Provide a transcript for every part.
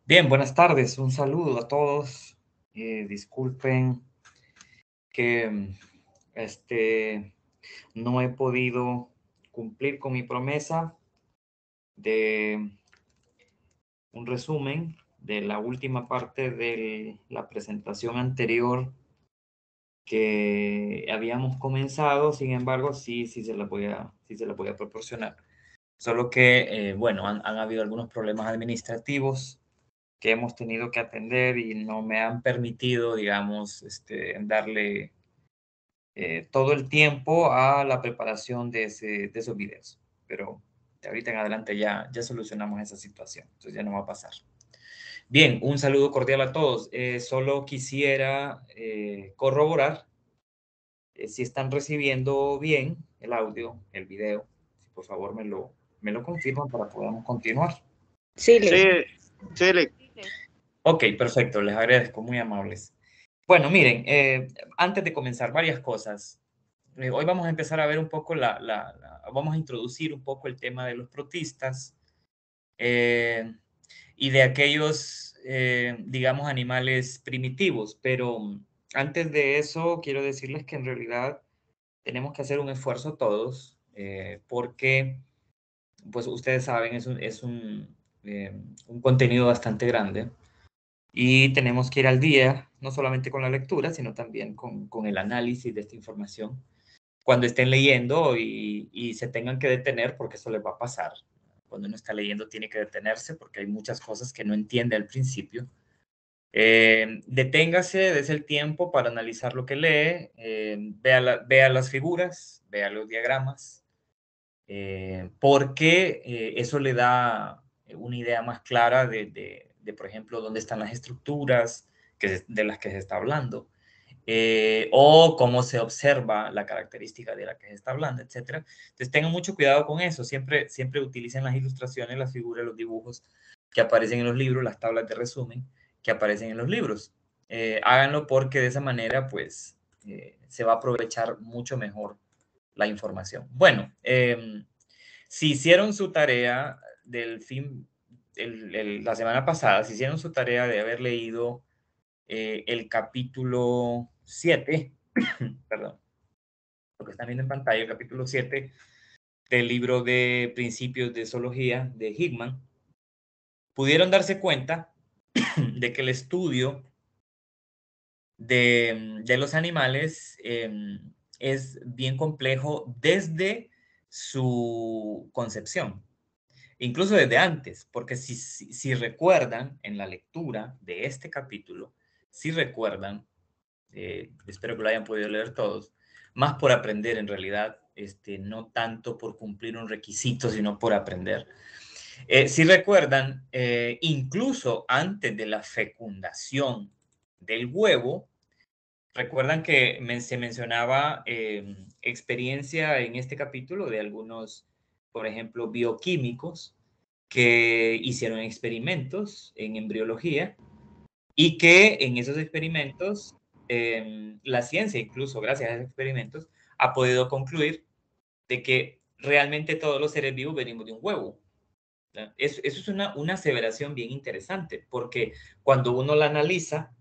Bien, buenas tardes. Un saludo a todos. Disculpen que no he podido cumplir con mi promesa de un resumen de la última parte de la presentación anterior que habíamos comenzado. Sin embargo, sí se la voy a proporcionar. Solo que, bueno, han habido algunos problemas administrativos que hemos tenido que atender y no me han permitido, digamos, darle todo el tiempo a la preparación de esos videos. Pero de ahorita en adelante ya solucionamos esa situación, entonces ya no va a pasar. Bien, un saludo cordial a todos. Solo quisiera corroborar si están recibiendo bien el audio, el video. Si por favor me lo confirman para podamos continuar. Sí, Sí, Leo. sí, Ok, perfecto, les agradezco, muy amables. Bueno, miren, antes de comenzar, varias cosas. Hoy vamos a empezar a ver un poco vamos a introducir un poco el tema de los protistas y de aquellos, digamos, animales primitivos. Pero antes de eso, quiero decirles que en realidad tenemos que hacer un esfuerzo todos, porque, pues ustedes saben, un contenido bastante grande. Y tenemos que ir al día, no solamente con la lectura, sino también con el análisis de esta información. Cuando estén leyendo y se tengan que detener, porque eso les va a pasar. Cuando uno está leyendo tiene que detenerse porque hay muchas cosas que no entiende al principio. Deténgase, des el tiempo para analizar lo que lee, vea las figuras, vea los diagramas, porque eso le da una idea más clara por ejemplo, dónde están las estructuras de las que se está hablando, o cómo se observa la característica de la que se está hablando, etcétera. Entonces, tengan mucho cuidado con eso. Siempre utilicen las ilustraciones, las figuras, los dibujos que aparecen en los libros, las tablas de resumen que aparecen en los libros. Háganlo porque de esa manera, pues, se va a aprovechar mucho mejor la información. Bueno, si hicieron su tarea la semana pasada, si hicieron su tarea de haber leído el capítulo 7, perdón, lo que están viendo en pantalla, el capítulo 7 del libro de Principios de Zoología de Hickman, pudieron darse cuenta de que el estudio de los animales es bien complejo desde su concepción, incluso desde antes, porque si recuerdan en la lectura de este capítulo, si recuerdan, espero que lo hayan podido leer todos, más por aprender en realidad, no tanto por cumplir un requisito, sino por aprender. Si recuerdan, incluso antes de la fecundación del huevo, recuerdan que se mencionaba experiencia en este capítulo de algunos, por ejemplo, bioquímicos que hicieron experimentos en embriología y que en esos experimentos, la ciencia, incluso gracias a esos experimentos, ha podido concluir de que realmente todos los seres vivos venimos de un huevo. Eso es una aseveración bien interesante, porque cuando uno la analiza,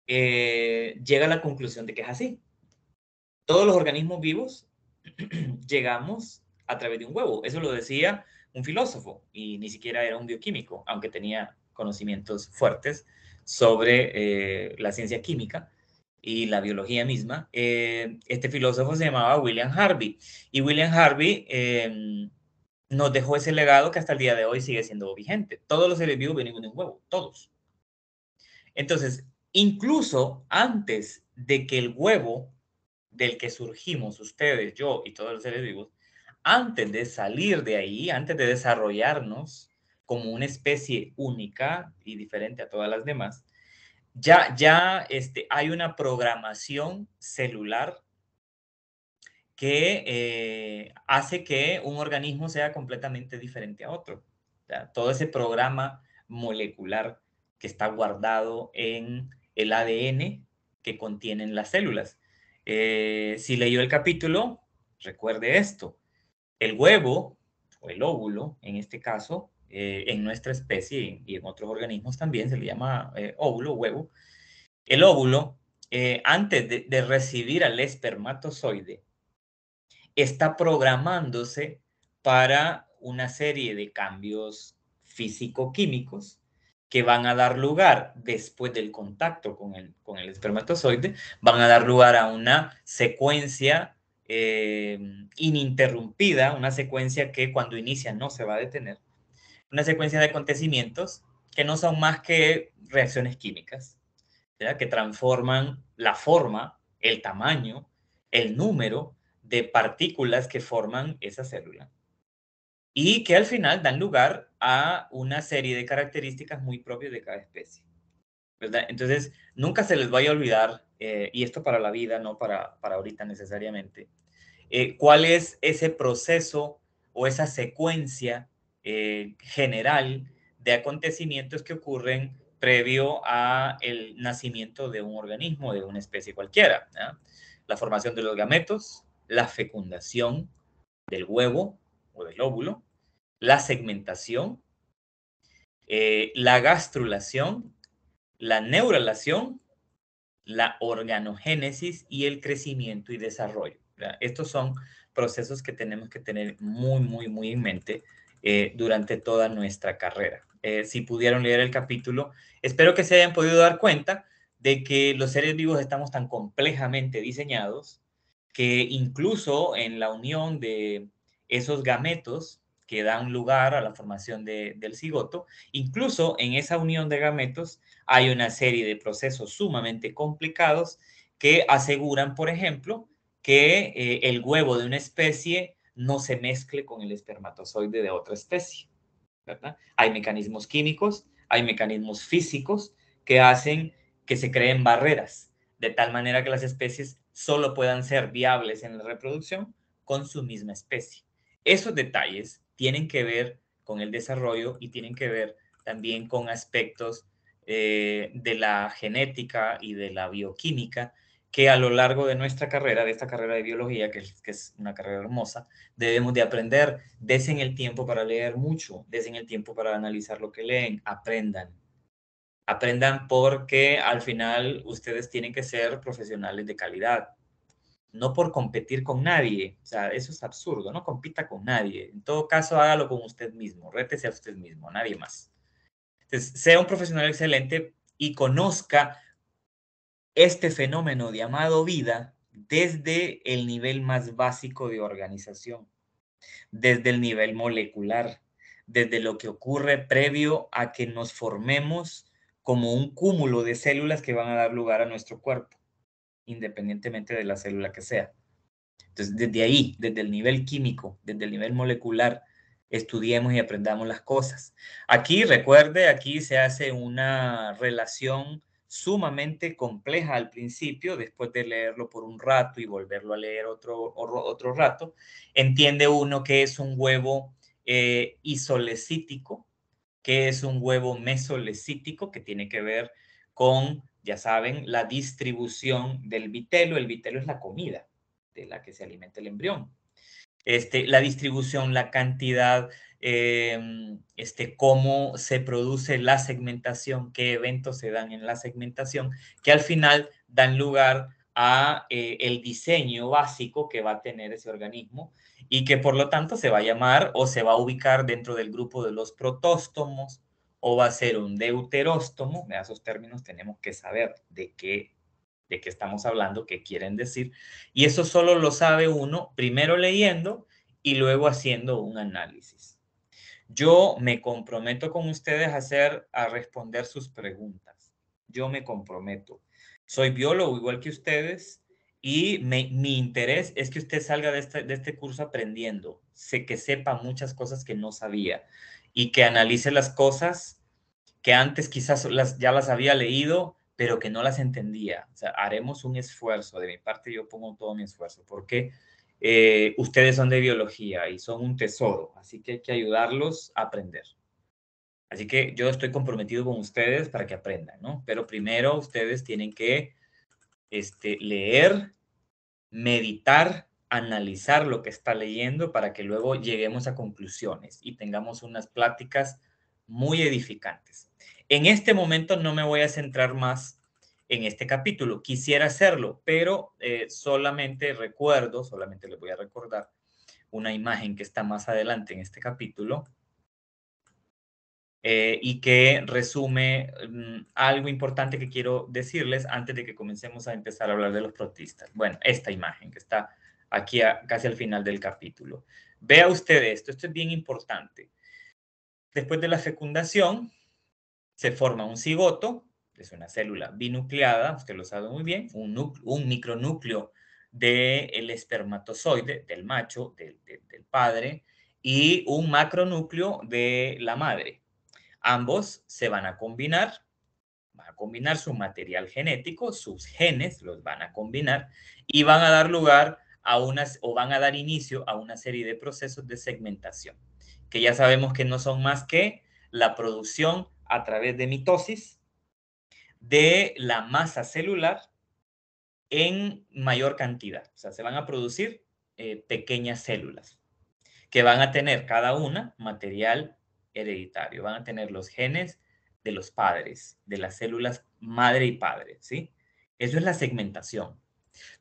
llega a la conclusión de que es así. Todos los organismos vivos llegamos a través de un huevo. Eso lo decía un filósofo y ni siquiera era un bioquímico, aunque tenía conocimientos fuertes sobre la ciencia química y la biología misma. Este filósofo se llamaba William Harvey y William Harvey nos dejó ese legado que hasta el día de hoy sigue siendo vigente. Todos los seres vivos venimos de un huevo, todos. Entonces, incluso antes de que el huevo del que surgimos ustedes, yo y todos los seres vivos, antes de salir de ahí, antes de desarrollarnos como una especie única y diferente a todas las demás, ya hay una programación celular que hace que un organismo sea completamente diferente a otro. O sea, todo ese programa molecular que está guardado en el ADN que contienen las células. Si leyó el capítulo, recuerde esto. El huevo, o el óvulo, en este caso, en nuestra especie y en otros organismos también se le llama óvulo, huevo. El óvulo, antes de recibir al espermatozoide, está programándose para una serie de cambios físico-químicos que van a dar lugar, después del contacto con el espermatozoide, van a dar lugar a una secuencia ininterrumpida, una secuencia que cuando inicia no se va a detener, una secuencia de acontecimientos que no son más que reacciones químicas, ¿verdad? Que transforman la forma, el tamaño, el número de partículas que forman esa célula y que al final dan lugar a una serie de características muy propias de cada especie, ¿verdad? Entonces, nunca se les vaya a olvidar, y esto para la vida, no para ahorita necesariamente, cuál es ese proceso o esa secuencia general de acontecimientos que ocurren previo a el nacimiento de un organismo, de una especie cualquiera, ¿no? La formación de los gametos, la fecundación del huevo o del óvulo, la segmentación, la gastrulación, la neurulación, la organogénesis y el crecimiento y desarrollo, ¿verdad? Estos son procesos que tenemos que tener muy, muy, muy en mente durante toda nuestra carrera. Si pudieron leer el capítulo, espero que se hayan podido dar cuenta de que los seres vivos estamos tan complejamente diseñados que incluso en la unión de esos gametos que dan lugar a la formación del cigoto, incluso en esa unión de gametos hay una serie de procesos sumamente complicados que aseguran, por ejemplo, que el huevo de una especie no se mezcle con el espermatozoide de otra especie, ¿verdad? Hay mecanismos químicos, hay mecanismos físicos que hacen que se creen barreras, de tal manera que las especies solo puedan ser viables en la reproducción con su misma especie. Esos detalles tienen que ver con el desarrollo y tienen que ver también con aspectos de la genética y de la bioquímica que a lo largo de nuestra carrera, de esta carrera de biología, que es una carrera hermosa, debemos de aprender. Desen el tiempo para leer mucho, desen el tiempo para analizar lo que leen, aprendan. Aprendan porque al final ustedes tienen que ser profesionales de calidad, no por competir con nadie. O sea, eso es absurdo, no compita con nadie. En todo caso, hágalo con usted mismo, rétese a usted mismo, a nadie más. Entonces, sea un profesional excelente y conozca este fenómeno llamado vida desde el nivel más básico de organización, desde el nivel molecular, desde lo que ocurre previo a que nos formemos como un cúmulo de células que van a dar lugar a nuestro cuerpo, independientemente de la célula que sea. Entonces, desde ahí, desde el nivel químico, desde el nivel molecular, estudiemos y aprendamos las cosas. Aquí, recuerde, aquí se hace una relación sumamente compleja al principio, después de leerlo por un rato y volverlo a leer otro rato, entiende uno que es un huevo isolecítico, que es un huevo mesolecítico, que tiene que ver con, ya saben, la distribución del vitelo. El vitelo es la comida de la que se alimenta el embrión. La distribución, la cantidad, cómo se produce la segmentación, qué eventos se dan en la segmentación, que al final dan lugar a el diseño básico que va a tener ese organismo y que por lo tanto se va a llamar o se va a ubicar dentro del grupo de los protóstomos o va a ser un deuteróstomo. Esos términos tenemos que saber de qué estamos hablando, qué quieren decir. Y eso solo lo sabe uno primero leyendo y luego haciendo un análisis. Yo me comprometo con ustedes a responder sus preguntas. Yo me comprometo. Soy biólogo igual que ustedes y mi interés es que usted salga de este curso aprendiendo, que sepa muchas cosas que no sabía y que analice las cosas que antes quizás ya las había leído, pero que no las entendía. O sea, haremos un esfuerzo. De mi parte, yo pongo todo mi esfuerzo, porque ustedes son de biología y son un tesoro, así que hay que ayudarlos a aprender. Así que yo estoy comprometido con ustedes para que aprendan, ¿no? Pero primero ustedes tienen que leer, meditar analizar lo que está leyendo para que luego lleguemos a conclusiones y tengamos unas pláticas muy edificantes. En este momento no me voy a centrar más en este capítulo. Quisiera hacerlo, pero solamente les voy a recordar una imagen que está más adelante en este capítulo y que resume algo importante que quiero decirles antes de que comencemos a empezar a hablar de los protistas. Bueno, esta imagen que está aquí casi al final del capítulo. Vea usted esto es bien importante. Después de la fecundación, se forma un cigoto, es una célula binucleada, usted lo sabe muy bien, un micronúcleo del espermatozoide, del macho, del padre, y un macronúcleo de la madre. Ambos se van a combinar su material genético, sus genes los van a combinar y van a dar lugar van a dar inicio a una serie de procesos de segmentación, que ya sabemos que no son más que la producción a través de mitosis de la masa celular en mayor cantidad. O sea, se van a producir pequeñas células que van a tener cada una material hereditario, van a tener los genes de los padres, de las células madre y padre, ¿sí? Eso es la segmentación.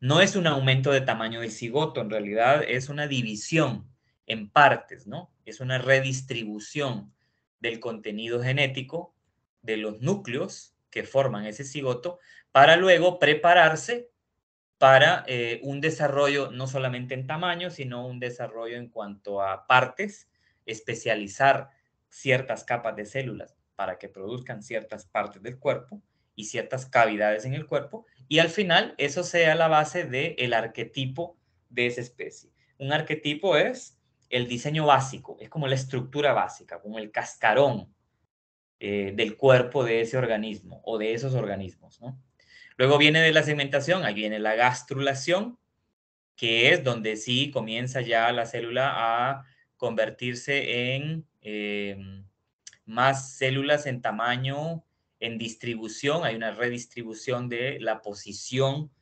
No es un aumento de tamaño del cigoto, en realidad es una división en partes, ¿no? Es una redistribución del contenido genético de los núcleos que forman ese cigoto para luego prepararse para un desarrollo no solamente en tamaño, sino un desarrollo en cuanto a partes, especializar ciertas capas de células para que produzcan ciertas partes del cuerpo y ciertas cavidades en el cuerpo, y al final eso sea la base del arquetipo de esa especie. Un arquetipo es el diseño básico, es como la estructura básica, como el cascarón del cuerpo de ese organismo o de esos organismos, ¿no? Luego viene de la segmentación, ahí viene la gastrulación, que es donde sí comienza ya la célula a convertirse en más células en tamaño, en distribución, hay una redistribución de la posición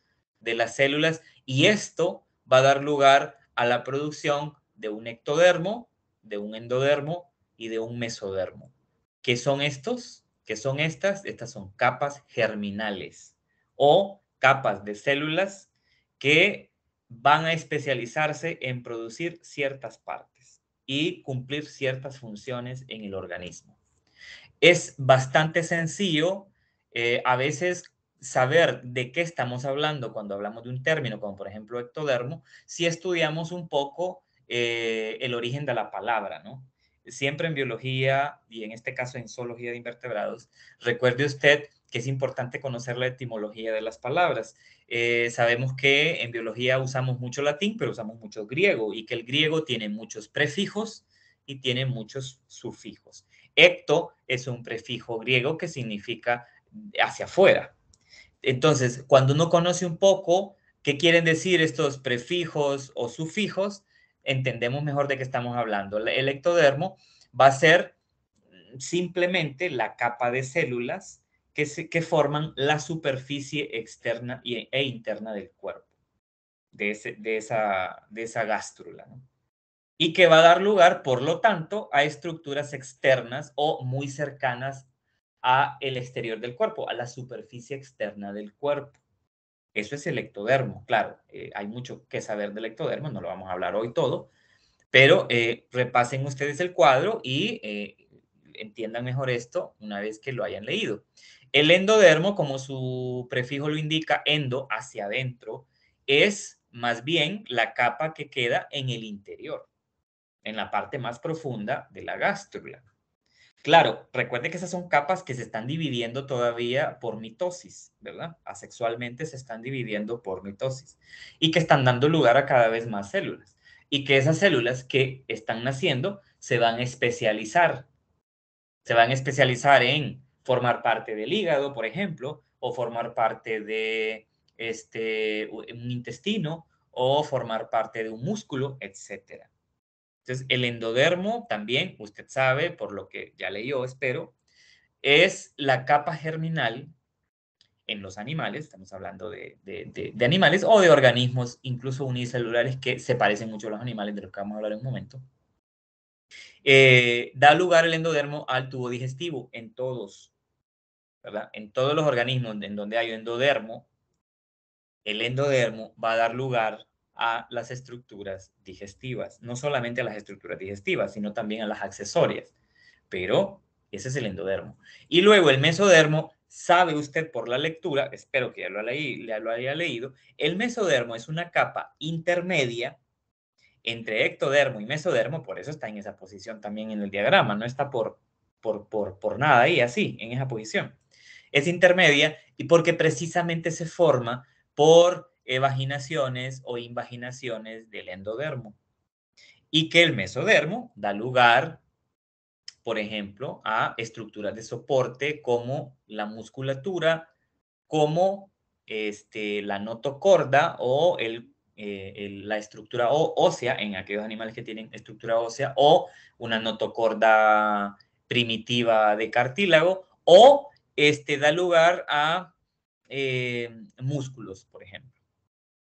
de las células y esto va a dar lugar a la producción de un ectodermo, de un endodermo y de un mesodermo. ¿Qué son estos? ¿Qué son estas? Estas son capas germinales o capas de células que van a especializarse en producir ciertas partes y cumplir ciertas funciones en el organismo. Es bastante sencillo a veces saber de qué estamos hablando cuando hablamos de un término, como por ejemplo ectodermo, si estudiamos un poco el origen de la palabra, ¿no? Siempre en biología y en este caso en zoología de invertebrados, recuerde usted que es importante conocer la etimología de las palabras. Sabemos que en biología usamos mucho latín, pero usamos mucho griego y que el griego tiene muchos prefijos y tiene muchos sufijos. Ecto es un prefijo griego que significa hacia afuera. Entonces, cuando uno conoce un poco qué quieren decir estos prefijos o sufijos, entendemos mejor de qué estamos hablando. El ectodermo va a ser simplemente la capa de células que forman la superficie externa e interna del cuerpo, de esa gástrula, ¿no? Y que va a dar lugar, por lo tanto, a estructuras externas o muy cercanas a el exterior del cuerpo, a la superficie externa del cuerpo. Eso es el ectodermo. Claro, hay mucho que saber del ectodermo, no lo vamos a hablar hoy todo, pero repasen ustedes el cuadro y entiendan mejor esto una vez que lo hayan leído. El endodermo, como su prefijo lo indica, endo, hacia adentro, es más bien la capa que queda en el interior, en la parte más profunda de la gástrula. Claro, recuerde que esas son capas que se están dividiendo todavía por mitosis, ¿verdad? Asexualmente se están dividiendo por mitosis y que están dando lugar a cada vez más células y que esas células que están naciendo se van a especializar en formar parte del hígado, por ejemplo, o formar parte de un intestino o formar parte de un músculo, etcétera. Entonces, el endodermo también, usted sabe, por lo que ya leyó, espero, es la capa germinal en los animales, estamos hablando de animales o de organismos incluso unicelulares que se parecen mucho a los animales, de los que vamos a hablar en un momento. Da lugar el endodermo al tubo digestivo en todos, ¿verdad? En todos los organismos en donde hay endodermo, el endodermo va a dar lugar a las estructuras digestivas, no solamente a las estructuras digestivas, sino también a las accesorias. Pero ese es el endodermo. Y luego el mesodermo, sabe usted por la lectura, espero que ya lo haya leído, el mesodermo es una capa intermedia entre ectodermo y mesodermo, por eso está en esa posición también en el diagrama, no está por nada ahí, así, en esa posición. Es intermedia y porque precisamente se forma por evaginaciones o invaginaciones del endodermo. Y que el mesodermo da lugar, por ejemplo, a estructuras de soporte como la musculatura, como la notocorda o la estructura ósea en aquellos animales que tienen estructura ósea o una notocorda primitiva de cartílago o da lugar a músculos, por ejemplo.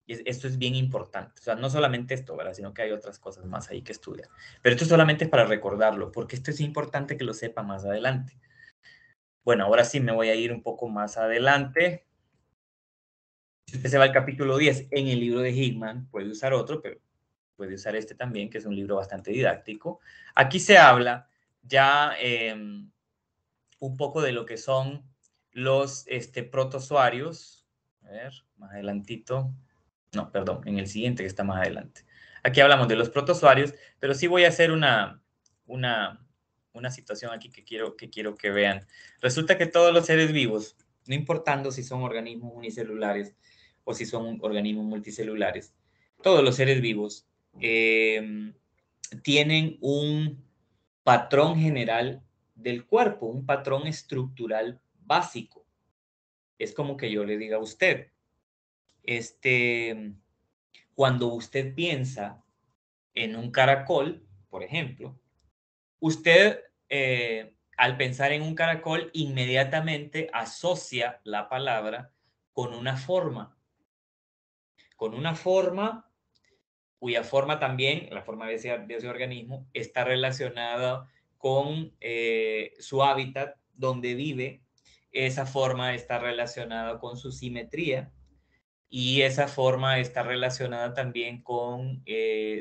Esto es bien importante. O sea, no solamente esto, ¿verdad? Sino que hay otras cosas más ahí que estudiar. Pero esto solamente es para recordarlo, porque esto es importante que lo sepa más adelante. Bueno, ahora sí me voy a ir un poco más adelante. Si usted se va al capítulo 10 en el libro de Hickman, puede usar otro, pero puede usar este también, que es un libro bastante didáctico. Aquí se habla ya un poco de lo que son los protozoarios. A ver, más adelantito. No, perdón, en el siguiente que está más adelante. Aquí hablamos de los protozoarios, pero sí voy a hacer una situación aquí que quiero que vean. Resulta que todos los seres vivos, no importando si son organismos unicelulares o si son organismos multicelulares, todos los seres vivos tienen un patrón general del cuerpo, un patrón estructural básico. Es como que yo le diga a usted, cuando usted piensa en un caracol, por ejemplo, usted al pensar en un caracol inmediatamente asocia la palabra con una forma cuya forma también, la forma de ese organismo, está relacionada con su hábitat donde vive. Esa forma está relacionada con su simetría y esa forma está relacionada también con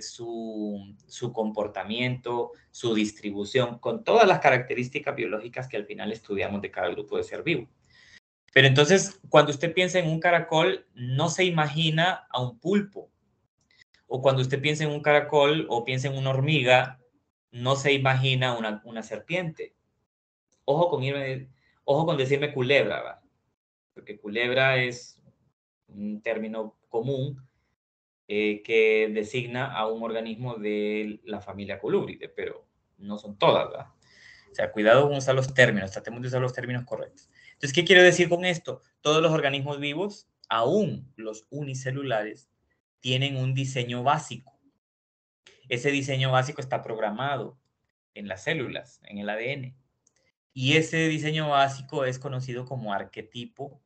su comportamiento, su distribución, con todas las características biológicas que al final estudiamos de cada grupo de ser vivo. Pero entonces, cuando usted piensa en un caracol, no se imagina a un pulpo. O cuando usted piensa en un caracol o piensa en una hormiga, no se imagina una serpiente. Ojo con decirme culebra, ¿va? Porque culebra es un término común que designa a un organismo de la familia Colubridae, pero no son todas, ¿verdad? O sea, cuidado con usar los términos, tratemos de usar los términos correctos. Entonces, ¿qué quiero decir con esto? Todos los organismos vivos, aún los unicelulares, tienen un diseño básico. Ese diseño básico está programado en las células, en el ADN. Y ese diseño básico es conocido como arquetipo,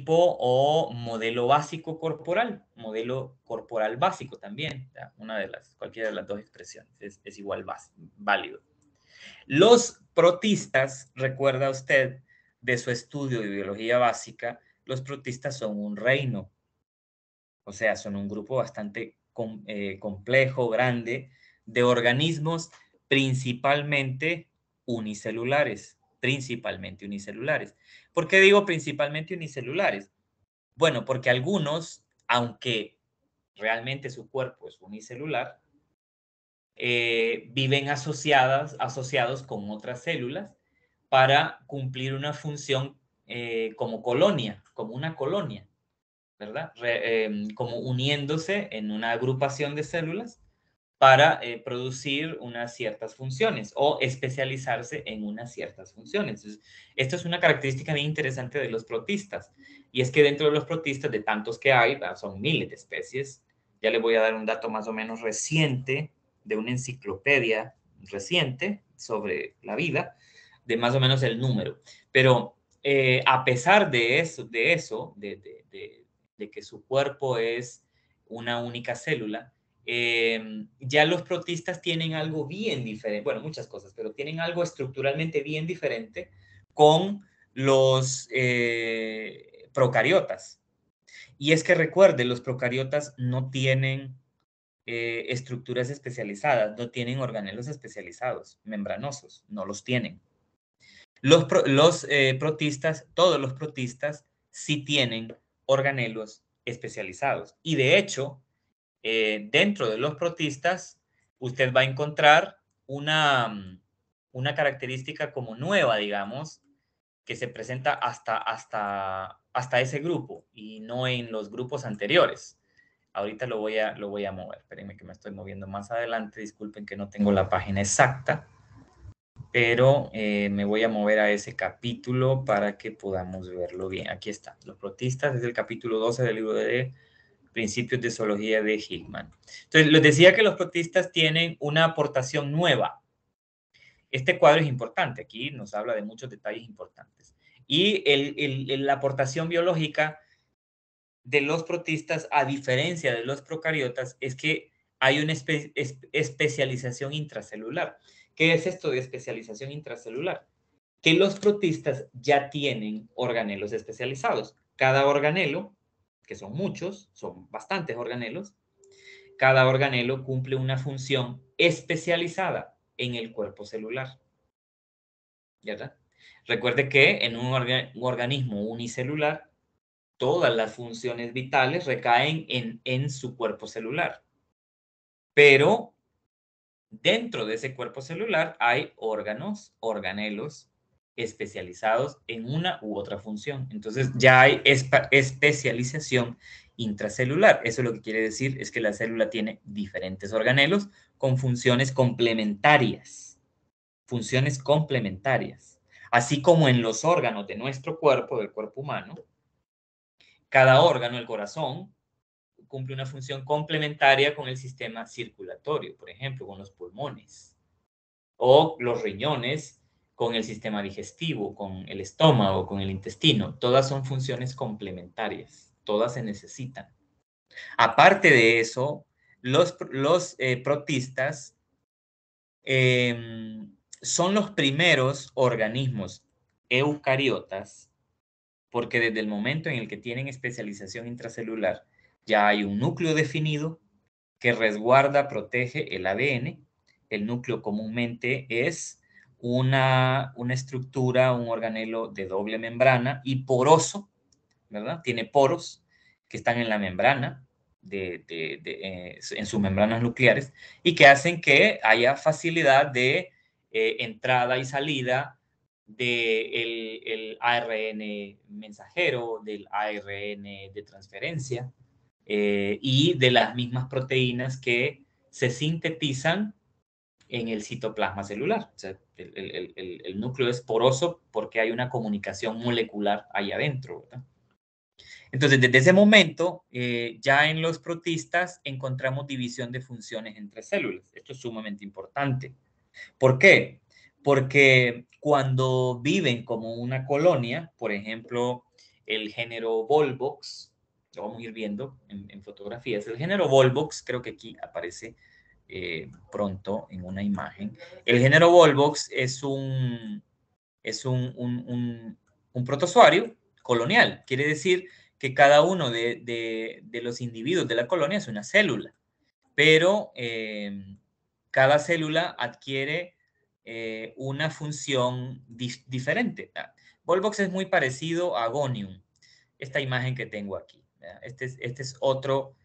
o modelo básico corporal, modelo corporal básico también, ¿ya? Cualquiera de las dos expresiones es igual válido. Los protistas, recuerda usted de su estudio de biología básica, los protistas son un reino, o sea, son un grupo bastante complejo, grande, de organismos principalmente unicelulares, ¿Por qué digo principalmente unicelulares? Bueno, porque algunos, aunque realmente su cuerpo es unicelular, viven asociados con otras células para cumplir una función como colonia, como una colonia, ¿verdad? Como uniéndose en una agrupación de células para producir unas ciertas funciones o especializarse en unas ciertas funciones. Entonces, esto es una característica bien interesante de los protistas. Y es que dentro de los protistas, de tantos que hay, son miles de especies. Ya les voy a dar un dato más o menos reciente de una enciclopedia reciente sobre la vida, de más o menos el número. Pero a pesar de que su cuerpo es una única célula, ya los protistas tienen algo bien diferente, bueno, muchas cosas, pero tienen algo estructuralmente bien diferente con los procariotas. Y es que recuerde, los procariotas no tienen estructuras especializadas, no tienen organelos especializados, membranosos, no los tienen. Los protistas, todos los protistas, sí tienen organelos especializados. Y de hecho, dentro de los protistas, usted va a encontrar una característica como nueva, digamos, que se presenta hasta ese grupo y no en los grupos anteriores. Ahorita lo voy a mover. Espérenme que me estoy moviendo más adelante. Disculpen que no tengo la página exacta, pero me voy a mover a ese capítulo para que podamos verlo bien. Aquí está. Los protistas es el capítulo 12 del libro de Principios de Zoología de Hickman. Entonces, les decía que los protistas tienen una aportación nueva. Este cuadro es importante. Aquí nos habla de muchos detalles importantes. Y la aportación biológica de los protistas, a diferencia de los procariotas, es que hay una especialización intracelular. ¿Qué es esto de especialización intracelular? Que los protistas ya tienen organelos especializados. Cada organelo, que son muchos, son bastantes organelos, cada organelo cumple una función especializada en el cuerpo celular. ¿Verdad? Recuerde que en un organismo unicelular, todas las funciones vitales recaen en su cuerpo celular. Pero dentro de ese cuerpo celular hay órganos, organelos especializados en una u otra función. Entonces ya hay especialización intracelular. Eso lo que quiere decir es que la célula tiene diferentes organelos con funciones complementarias. Funciones complementarias. Así como en los órganos de nuestro cuerpo, del cuerpo humano, cada órgano, el corazón, cumple una función complementaria con el sistema circulatorio, por ejemplo, con los pulmones, o los riñones con el sistema digestivo, con el estómago, con el intestino. Todas son funciones complementarias, todas se necesitan. Aparte de eso, los protistas son los primeros organismos eucariotas, porque desde el momento en el que tienen especialización intracelular, ya hay un núcleo definido que resguarda, protege el ADN. El núcleo comúnmente es una estructura, un organelo de doble membrana y poroso, ¿verdad? Tiene poros que están en la membrana, en sus membranas nucleares, y que hacen que haya facilidad de entrada y salida del ARN mensajero, del ARN de transferencia, y de las mismas proteínas que se sintetizan en el citoplasma celular. O sea, el núcleo es poroso porque hay una comunicación molecular ahí adentro, ¿verdad? Entonces, desde ese momento, ya en los protistas encontramos división de funciones entre células. Esto es sumamente importante. ¿Por qué? Porque cuando viven como una colonia, por ejemplo, el género Volvox, lo vamos a ir viendo en fotografías, el género Volvox, creo que aquí aparece pronto en una imagen. El género Volvox es un protozoario colonial. Quiere decir que cada uno de los individuos de la colonia es una célula, pero cada célula adquiere una función diferente. Volvox es muy parecido a Gonium, esta imagen que tengo aquí. Este es otro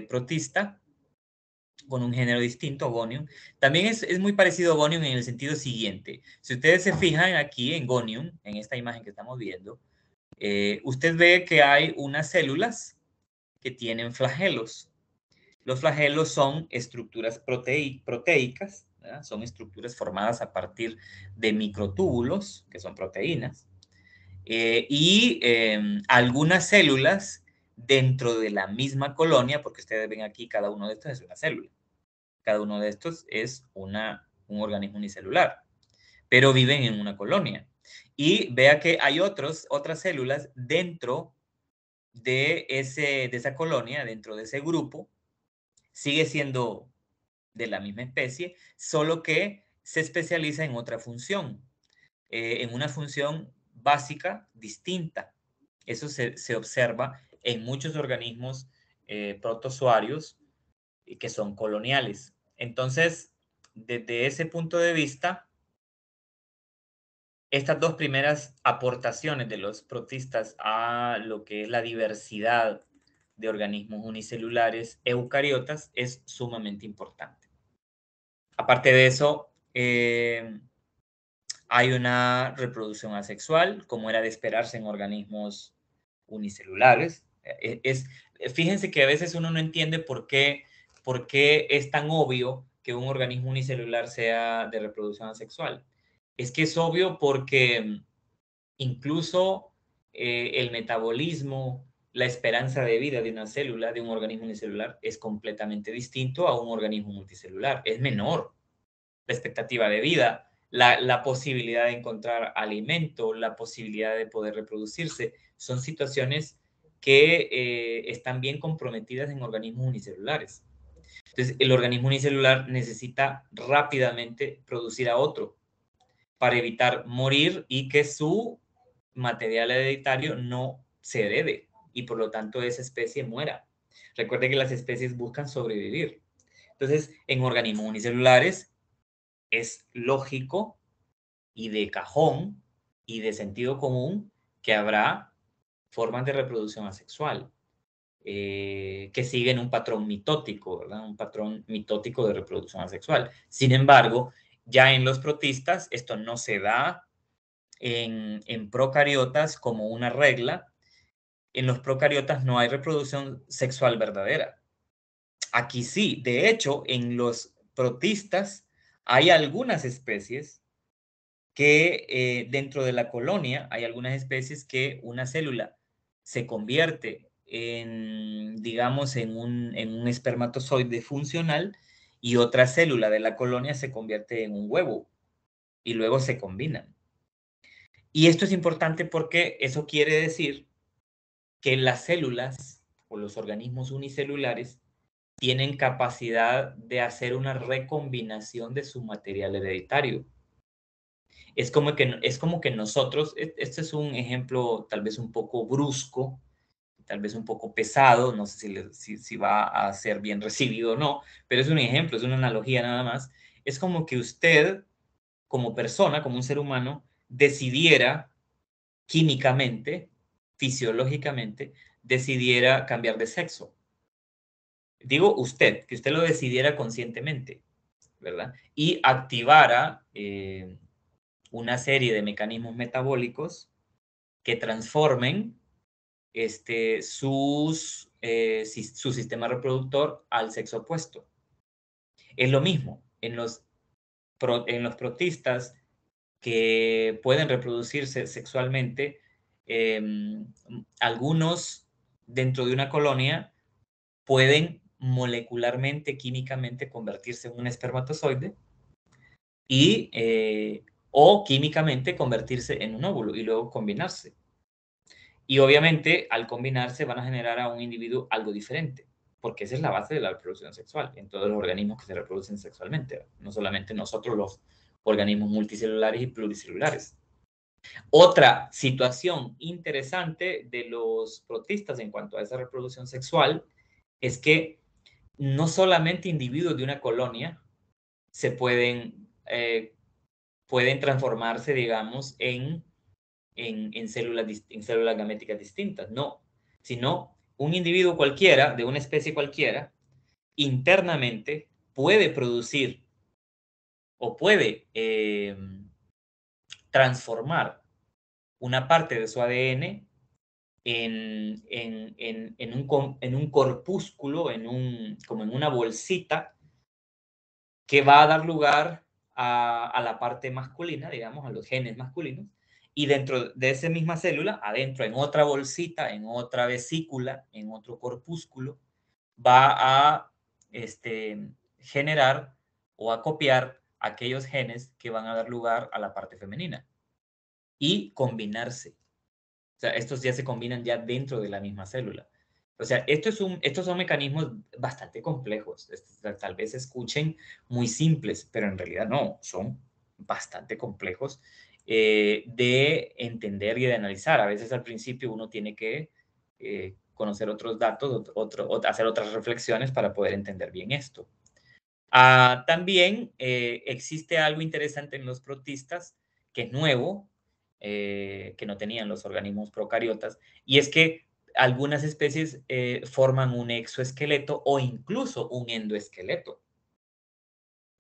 protista con un género distinto, Gonium. También es muy parecido a Gonium en el sentido siguiente. Si ustedes se fijan aquí en Gonium, en esta imagen que estamos viendo, usted ve que hay unas células que tienen flagelos. Los flagelos son estructuras proteicas, ¿verdad? Son estructuras formadas a partir de microtúbulos, que son proteínas, y algunas células dentro de la misma colonia, porque ustedes ven aquí, cada uno de estos es una célula. Cada uno de estos es un organismo unicelular, pero viven en una colonia. Y vea que hay otras células dentro de esa colonia, dentro de ese grupo, sigue siendo de la misma especie, solo que se especializa en otra función, en una función básica distinta. Eso se observa en muchos organismos protozoarios que son coloniales. Entonces, desde ese punto de vista, estas dos primeras aportaciones de los protistas a lo que es la diversidad de organismos unicelulares eucariotas es sumamente importante. Aparte de eso, hay una reproducción asexual, como era de esperarse en organismos unicelulares. Fíjense que a veces uno no entiende por qué es tan obvio que un organismo unicelular sea de reproducción asexual. Es que es obvio porque incluso el metabolismo, la esperanza de vida de una célula, de un organismo unicelular, es completamente distinto a un organismo multicelular. Es menor la expectativa de vida, la posibilidad de encontrar alimento, la posibilidad de poder reproducirse. Son situaciones que están bien comprometidas en organismos unicelulares. Entonces, el organismo unicelular necesita rápidamente producir a otro para evitar morir y que su material hereditario no se herede y por lo tanto esa especie muera. Recuerde que las especies buscan sobrevivir. Entonces, en organismos unicelulares es lógico y de cajón y de sentido común que habrá formas de reproducción asexual que siguen un patrón mitótico, ¿verdad? Un patrón mitótico de reproducción asexual. Sin embargo, ya en los protistas esto no se da en procariotas como una regla. En los procariotas no hay reproducción sexual verdadera. Aquí sí, de hecho, en los protistas hay algunas especies que dentro de la colonia hay algunas especies que una célula se convierte en, digamos, en un espermatozoide funcional y otra célula de la colonia se convierte en un huevo y luego se combinan. Y esto es importante porque eso quiere decir que las células o los organismos unicelulares tienen capacidad de hacer una recombinación de su material hereditario. Es como que nosotros, este es un ejemplo tal vez un poco brusco, tal vez un poco pesado, no sé si va a ser bien recibido o no, pero es un ejemplo, es una analogía nada más. Es como que usted, como persona, como un ser humano, decidiera químicamente, fisiológicamente, decidiera cambiar de sexo. Digo usted, que usted lo decidiera conscientemente, ¿verdad? Y activara una serie de mecanismos metabólicos que transformen su sistema reproductor al sexo opuesto. Es lo mismo en los protistas que pueden reproducirse sexualmente, algunos dentro de una colonia pueden molecularmente, químicamente convertirse en un espermatozoide y, o químicamente convertirse en un óvulo y luego combinarse. Y obviamente al combinarse van a generar a un individuo algo diferente, porque esa es la base de la reproducción sexual en todos los organismos que se reproducen sexualmente, no solamente nosotros los organismos multicelulares y pluricelulares. Otra situación interesante de los protistas en cuanto a esa reproducción sexual es que no solamente individuos de una colonia se pueden transformarse, digamos, en células gaméticas distintas, no, sino un individuo cualquiera, de una especie cualquiera, internamente puede producir o puede transformar una parte de su ADN en un corpúsculo, como en una bolsita que va a dar lugar a la parte masculina, digamos, a los genes masculinos, y dentro de esa misma célula, adentro, en otra bolsita, en otra vesícula, en otro corpúsculo, va a generar o a copiar aquellos genes que van a dar lugar a la parte femenina. y combinarse. O sea, estos ya se combinan ya dentro de la misma célula. O sea, estos son mecanismos bastante complejos. Tal vez se escuchen muy simples, pero en realidad no, son bastante complejos de entender y de analizar. A veces al principio uno tiene que conocer otros datos, hacer otras reflexiones para poder entender bien esto. También existe algo interesante en los protistas, que es nuevo, que no tenían los organismos procariotas, y es que algunas especies forman un exoesqueleto o incluso un endoesqueleto.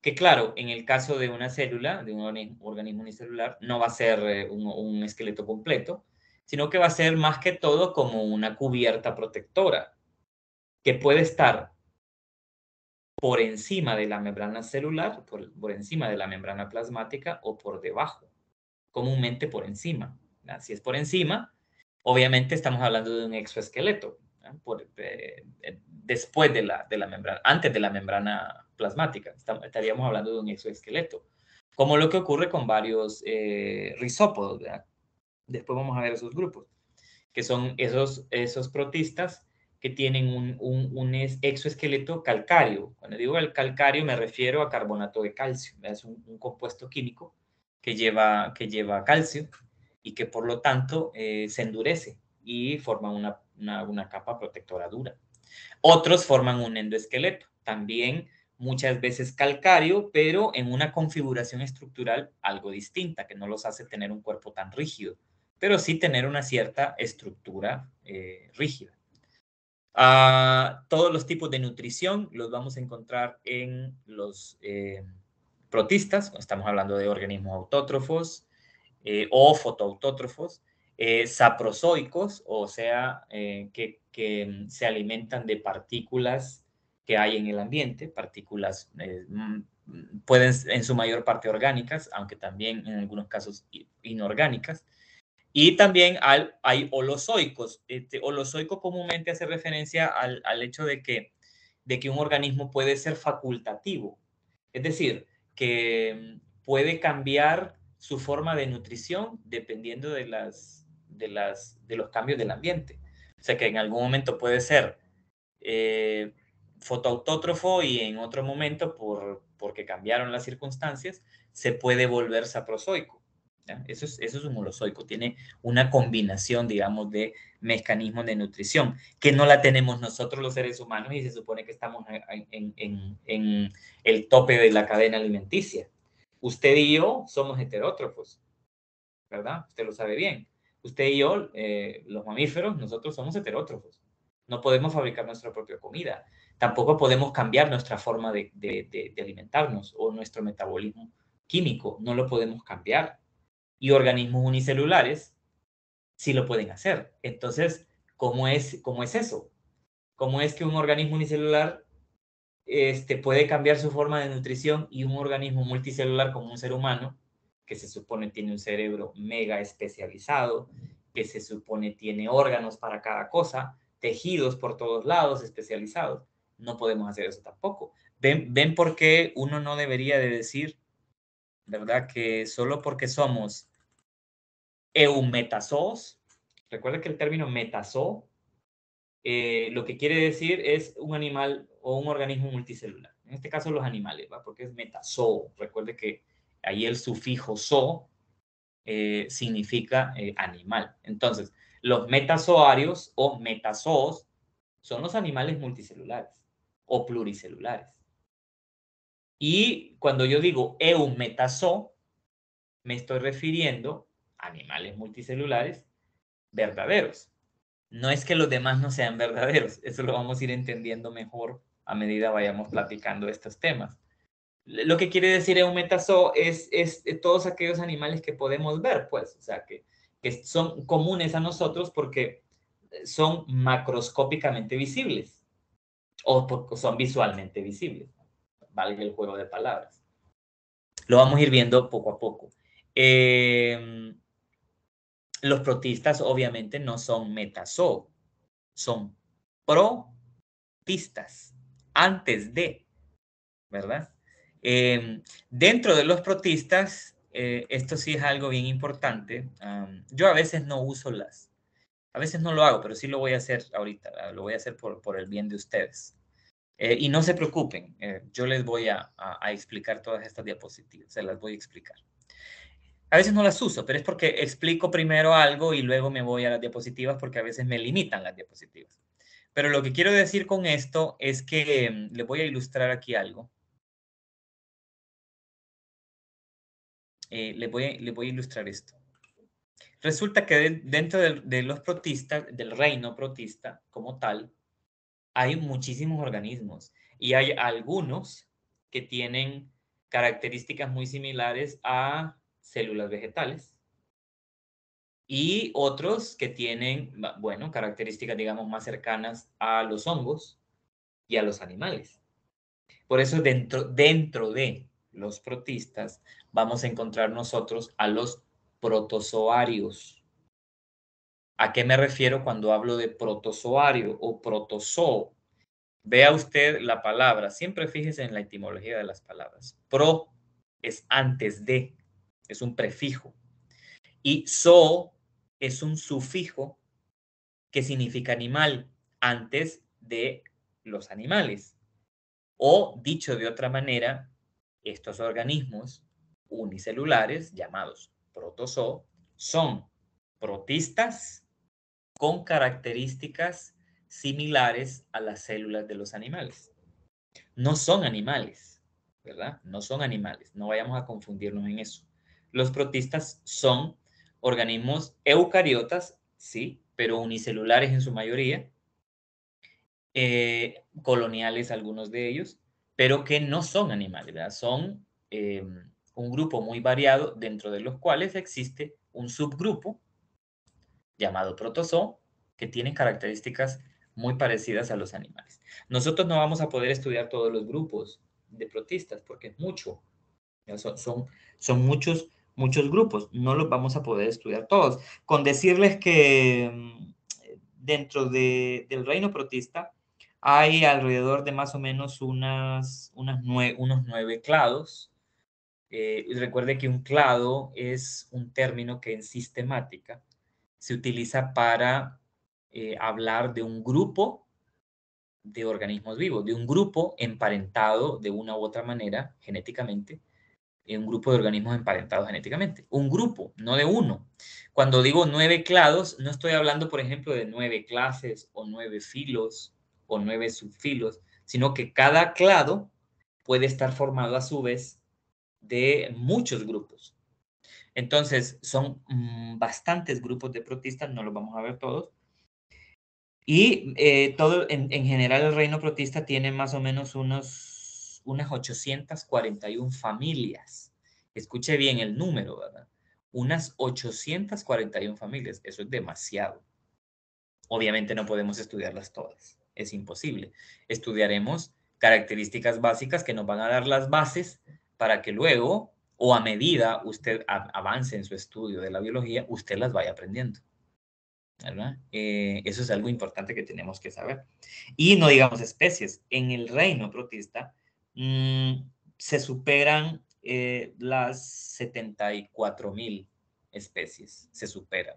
Que claro, en el caso de una célula, de un organismo unicelular, no va a ser un esqueleto completo, sino que va a ser más que todo como una cubierta protectora, que puede estar por encima de la membrana celular, por encima de la membrana plasmática o por debajo, comúnmente por encima. ¿Verdad? Si es por encima, obviamente estamos hablando de un exoesqueleto, después de la membrana, antes de la membrana plasmática, estaríamos hablando de un exoesqueleto, como lo que ocurre con varios rizópodos. ¿Verdad? Después vamos a ver esos grupos, que son esos protistas que tienen un exoesqueleto calcáreo. Cuando digo el calcáreo me refiero a carbonato de calcio. Es un compuesto químico que lleva calcio y que por lo tanto se endurece y forma una capa protectora dura. Otros forman un endoesqueleto, también muchas veces calcáreo, pero en una configuración estructural algo distinta, que no los hace tener un cuerpo tan rígido, pero sí tener una cierta estructura rígida. Todos los tipos de nutrición los vamos a encontrar en los protistas, estamos hablando de organismos autótrofos o fotoautótrofos, saprozoicos, o sea, que se alimentan de partículas que hay en el ambiente, partículas pueden en su mayor parte orgánicas, aunque también en algunos casos inorgánicas. Y también hay holozoicos. Holozoico comúnmente hace referencia al hecho de que un organismo puede ser facultativo. Es decir, que puede cambiar su forma de nutrición dependiendo de los cambios del ambiente. O sea, que en algún momento puede ser eh, fotoautótrofo y en otro momento, porque cambiaron las circunstancias, se puede volver saprozoico. ¿Ya? Eso es un holozoico, tiene una combinación, digamos, de mecanismos de nutrición, que no la tenemos nosotros los seres humanos y se supone que estamos en el tope de la cadena alimenticia. Usted y yo somos heterótrofos, ¿verdad? Usted lo sabe bien. Usted y yo, los mamíferos, nosotros somos heterótrofos. No podemos fabricar nuestra propia comida. Tampoco podemos cambiar nuestra forma de alimentarnos o nuestro metabolismo químico. No lo podemos cambiar. Y organismos unicelulares sí lo pueden hacer. Entonces, cómo es eso? ¿Cómo es que un organismo unicelular puede cambiar su forma de nutrición y un organismo multicelular como un ser humano, que se supone tiene un cerebro mega especializado, que se supone tiene órganos para cada cosa, tejidos por todos lados especializados? No podemos hacer eso tampoco. ¿Ven por qué uno no debería de decir, verdad, que solo porque somos eumetazoos, recuerda que el término metazoo lo que quiere decir es un animal o un organismo multicelular. En este caso los animales, ¿va? Porque es metazoo. Recuerde que ahí el sufijo zo significa animal. Entonces, los metazoarios o metazoos son los animales multicelulares o pluricelulares. Y cuando yo digo eumetazoo, me estoy refiriendo a animales multicelulares verdaderos. No es que los demás no sean verdaderos, eso lo vamos a ir entendiendo mejor a medida vayamos platicando estos temas. Lo que quiere decir eumetazoo es todos aquellos animales que podemos ver, pues, o sea, que son comunes a nosotros porque son macroscópicamente visibles o porque son visualmente visibles, valga el juego de palabras. Lo vamos a ir viendo poco a poco. Los protistas obviamente no son metazoo, son protistas, antes de, ¿verdad? Dentro de los protistas esto sí es algo bien importante. Yo a veces no uso a veces no lo hago, pero sí lo voy a hacer ahorita. Lo voy a hacer por el bien de ustedes. Y no se preocupen, yo les voy a explicar todas estas diapositivas, se las voy a explicar. A veces no las uso, pero es porque explico primero algo y luego me voy a las diapositivas porque a veces me limitan las diapositivas. Pero lo que quiero decir con esto es que les voy a ilustrar aquí algo. Les voy a ilustrar esto. Resulta que dentro de los protistas, del reino protista como tal, hay muchísimos organismos y hay algunos que tienen características muy similares a células vegetales y otros que tienen, bueno, características, digamos, más cercanas a los hongos y a los animales. Por eso dentro de los protistas vamos a encontrar nosotros a los protozoarios. ¿A qué me refiero cuando hablo de protozoario o protozoo? Vea usted la palabra, siempre fíjese en la etimología de las palabras. Pro es antes de, es un prefijo. Y zoo es un sufijo que significa animal, antes de los animales. O, dicho de otra manera, estos organismos unicelulares, llamados protozoo, son protistas con características similares a las células de los animales. No son animales, ¿verdad? No son animales, no vayamos a confundirnos en eso. Los protistas son organismos eucariotas, sí, pero unicelulares en su mayoría, coloniales algunos de ellos, pero que no son animales, ¿verdad? Son un grupo muy variado dentro de los cuales existe un subgrupo llamado protozoo que tiene características muy parecidas a los animales. Nosotros no vamos a poder estudiar todos los grupos de protistas porque es mucho. Son muchos grupos. No los vamos a poder estudiar todos. Con decirles que dentro del reino protista hay alrededor de más o menos unos 9 clados. Recuerde que un clado es un término que en sistemática se utiliza para hablar de un grupo de organismos vivos, de un grupo emparentado de una u otra manera genéticamente, un grupo de organismos emparentados genéticamente. Un grupo, no de uno. Cuando digo 9 clados, no estoy hablando, por ejemplo, de 9 clases o 9 filos o 9 subfilos, sino que cada clado puede estar formado a su vez de muchos grupos. Entonces, son bastantes grupos de protistas, no los vamos a ver todos. Y en general el reino protista tiene más o menos unas 841 familias. Escuche bien el número, ¿verdad? Unas 841 familias. Eso es demasiado. Obviamente no podemos estudiarlas todas. Es imposible. Estudiaremos características básicas que nos van a dar las bases para que luego, o a medida usted avance en su estudio de la biología, usted las vaya aprendiendo. ¿Verdad? Eso es algo importante que tenemos que saber. Y no digamos especies. En el reino protista se superan las 74.000 especies. Se superan.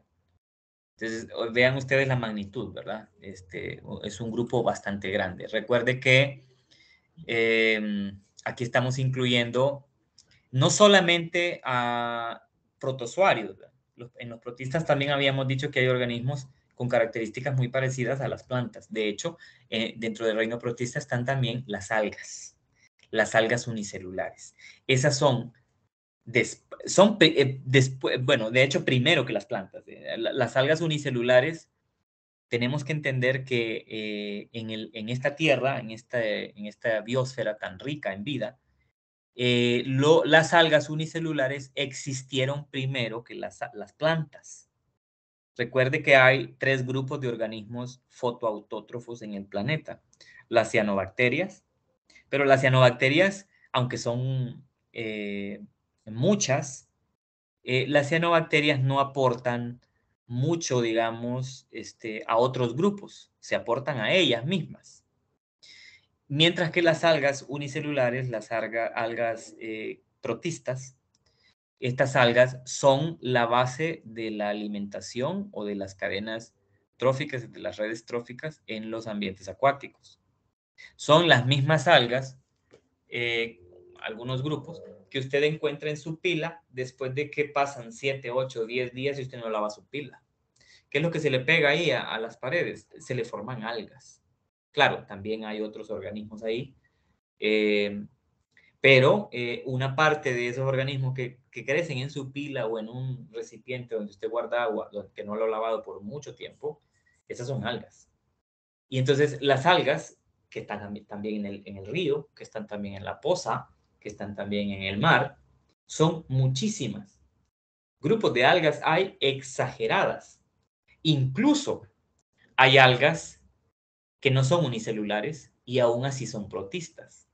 Entonces, vean ustedes la magnitud, ¿verdad? Es un grupo bastante grande. Recuerde que aquí estamos incluyendo no solamente a protozoarios, ¿verdad? En los protistas también habíamos dicho que hay organismos con características muy parecidas a las plantas. De hecho, dentro del reino protista están también las algas unicelulares. Esas bueno, de hecho, primero que las plantas. Las algas unicelulares, tenemos que entender que en esta tierra, en esta biosfera tan rica en vida, las algas unicelulares existieron primero que las plantas. Recuerde que hay 3 grupos de organismos fotoautótrofos en el planeta. Las cianobacterias, pero las cianobacterias, aunque son muchas, las cianobacterias no aportan mucho, digamos, a otros grupos, se aportan a ellas mismas. Mientras que las algas unicelulares, las algas protistas, Estas algas son la base de la alimentación o de las cadenas tróficas, de las redes tróficas en los ambientes acuáticos. Son las mismas algas, algunos grupos, que usted encuentra en su pila después de que pasan 7, 8, 10 días y usted no lava su pila. ¿Qué es lo que se le pega ahí a las paredes? Se le forman algas. Claro, también hay otros organismos ahí, pero una parte de esos organismos que crecen en su pila o en un recipiente donde usted guarda agua, que no lo ha lavado por mucho tiempo, esas son algas. Y entonces las algas, que están también en el río, que están también en la poza, que están también en el mar, son muchísimas. Grupos de algas hay exageradas. Incluso hay algas que no son unicelulares y aún así son protistas,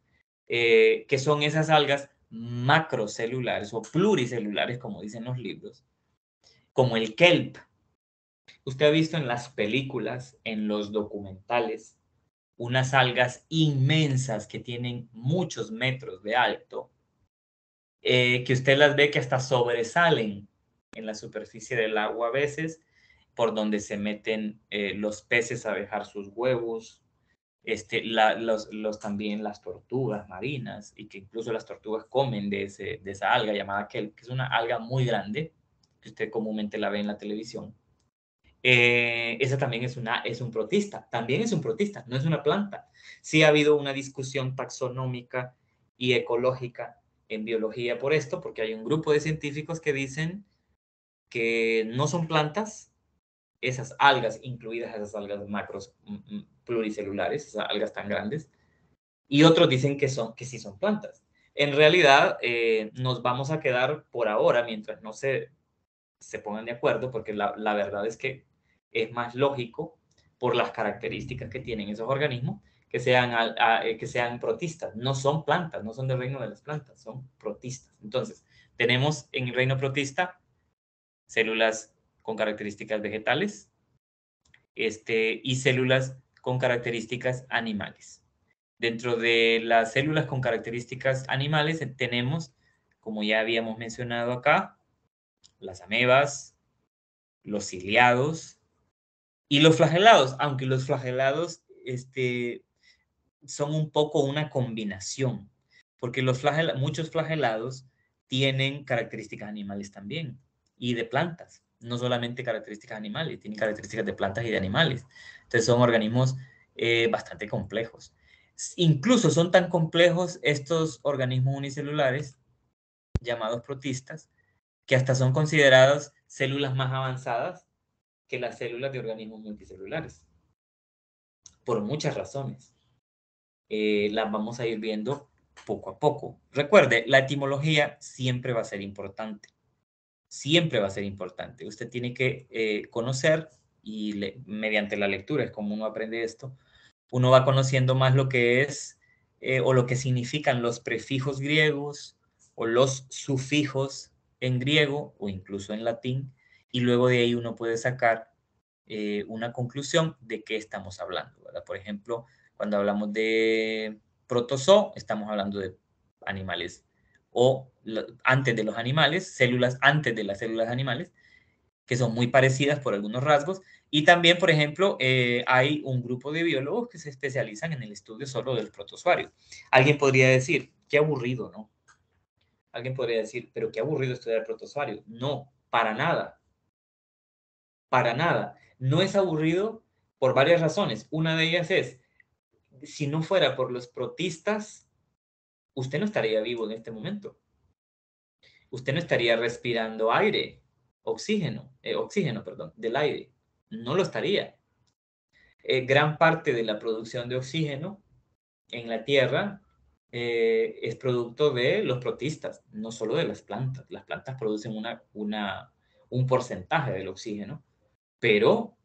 que son esas algas macrocelulares o pluricelulares, como dicen los libros, como el kelp. Usted ha visto en las películas, en los documentales, unas algas inmensas que tienen muchos metros de alto, que usted las ve que hasta sobresalen en la superficie del agua a veces, por donde se meten los peces a dejar sus huevos, también las tortugas marinas, y que incluso las tortugas comen de esa alga llamada kelp, que es una alga muy grande, que usted comúnmente la ve en la televisión. Esa también es un protista, también es un protista, no es una planta. Sí ha habido una discusión taxonómica y ecológica en biología por esto, porque hay un grupo de científicos que dicen que no son plantas, esas algas, incluidas esas algas macros pluricelulares, esas algas tan grandes, y otros dicen que sí son plantas. En realidad, nos vamos a quedar por ahora, mientras no se pongan de acuerdo, porque la verdad es que es más lógico, por las características que tienen esos organismos, que sean protistas. No son plantas, no son del reino de las plantas, son protistas. Entonces, tenemos en el reino protista células con características vegetales, y células con características animales. Dentro de las células con características animales tenemos, como ya habíamos mencionado acá, las amebas, los ciliados y los flagelados, aunque los flagelados son un poco una combinación, porque muchos flagelados tienen características animales también y de plantas, no solamente características animales, tienen características de plantas y de animales. Entonces son organismos bastante complejos. Incluso son tan complejos estos organismos unicelulares, llamados protistas, que hasta son considerados células más avanzadas que las células de organismos multicelulares, por muchas razones. Las vamos a ir viendo poco a poco. Recuerde, la etimología siempre va a ser importante. Siempre va a ser importante. Usted tiene que conocer, y mediante la lectura es como uno aprende esto, uno va conociendo más lo que es o lo que significan los prefijos griegos o los sufijos en griego o incluso en latín, y luego de ahí uno puede sacar una conclusión de qué estamos hablando, ¿verdad? Por ejemplo, cuando hablamos de protozoo, estamos hablando de animales o antes de los animales, células antes de las células animales, que son muy parecidas por algunos rasgos. Y también, por ejemplo, hay un grupo de biólogos que se especializan en el estudio solo del protozoario. Alguien podría decir, qué aburrido, ¿no? Alguien podría decir, pero qué aburrido estudiar el protozoario. No, para nada. Para nada. No es aburrido por varias razones. Una de ellas es, si no fuera por los protistas, usted no estaría vivo en este momento. Usted no estaría respirando aire, oxígeno, perdón, del aire. No lo estaría. Gran parte de la producción de oxígeno en la Tierra es producto de los protistas, no solo de las plantas. Las plantas producen un porcentaje del oxígeno, pero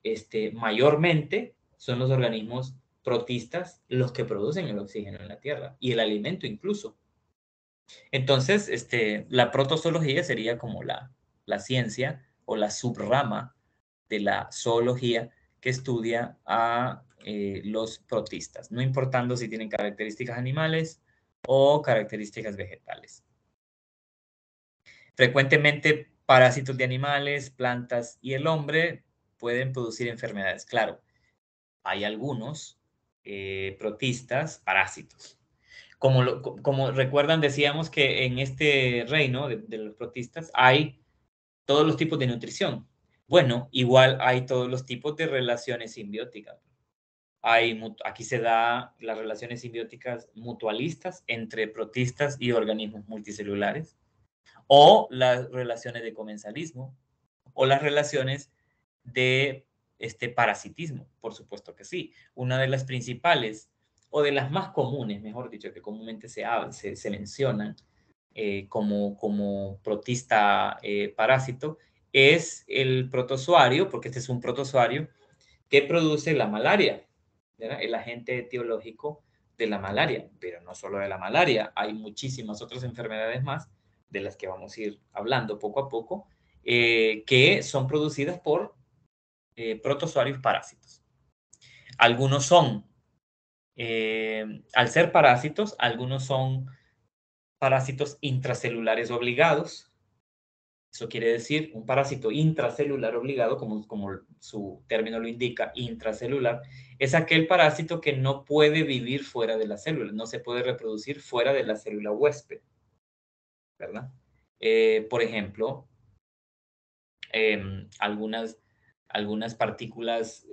mayormente son los organismos protistas los que producen el oxígeno en la Tierra y el alimento incluso. Entonces, la protozoología sería como la ciencia o la subrama de la zoología que estudia a los protistas, no importando si tienen características animales o características vegetales. Frecuentemente, parásitos de animales, plantas y el hombre pueden producir enfermedades. Claro, hay algunos protistas parásitos. Como recuerdan, decíamos que en este reino de los protistas hay todos los tipos de nutrición. Bueno, igual hay todos los tipos de relaciones simbióticas. Aquí se da las relaciones simbióticas mutualistas entre protistas y organismos multicelulares, o las relaciones de comensalismo, o las relaciones de parasitismo, por supuesto que sí. Una de las principales, o de las más comunes, mejor dicho, que comúnmente se mencionan como protista parásito, es el protozoario, porque este es un protozoario que produce la malaria, ¿verdad? El agente etiológico de la malaria, pero no solo de la malaria, hay muchísimas otras enfermedades más de las que vamos a ir hablando poco a poco, que son producidas por protozoarios parásitos. Algunos son, al ser parásitos, algunos son parásitos intracelulares obligados. Eso quiere decir un parásito intracelular obligado, como su término lo indica, intracelular, es aquel parásito que no puede vivir fuera de la célula, no se puede reproducir fuera de la célula huésped, ¿verdad? Por ejemplo, algunas partículas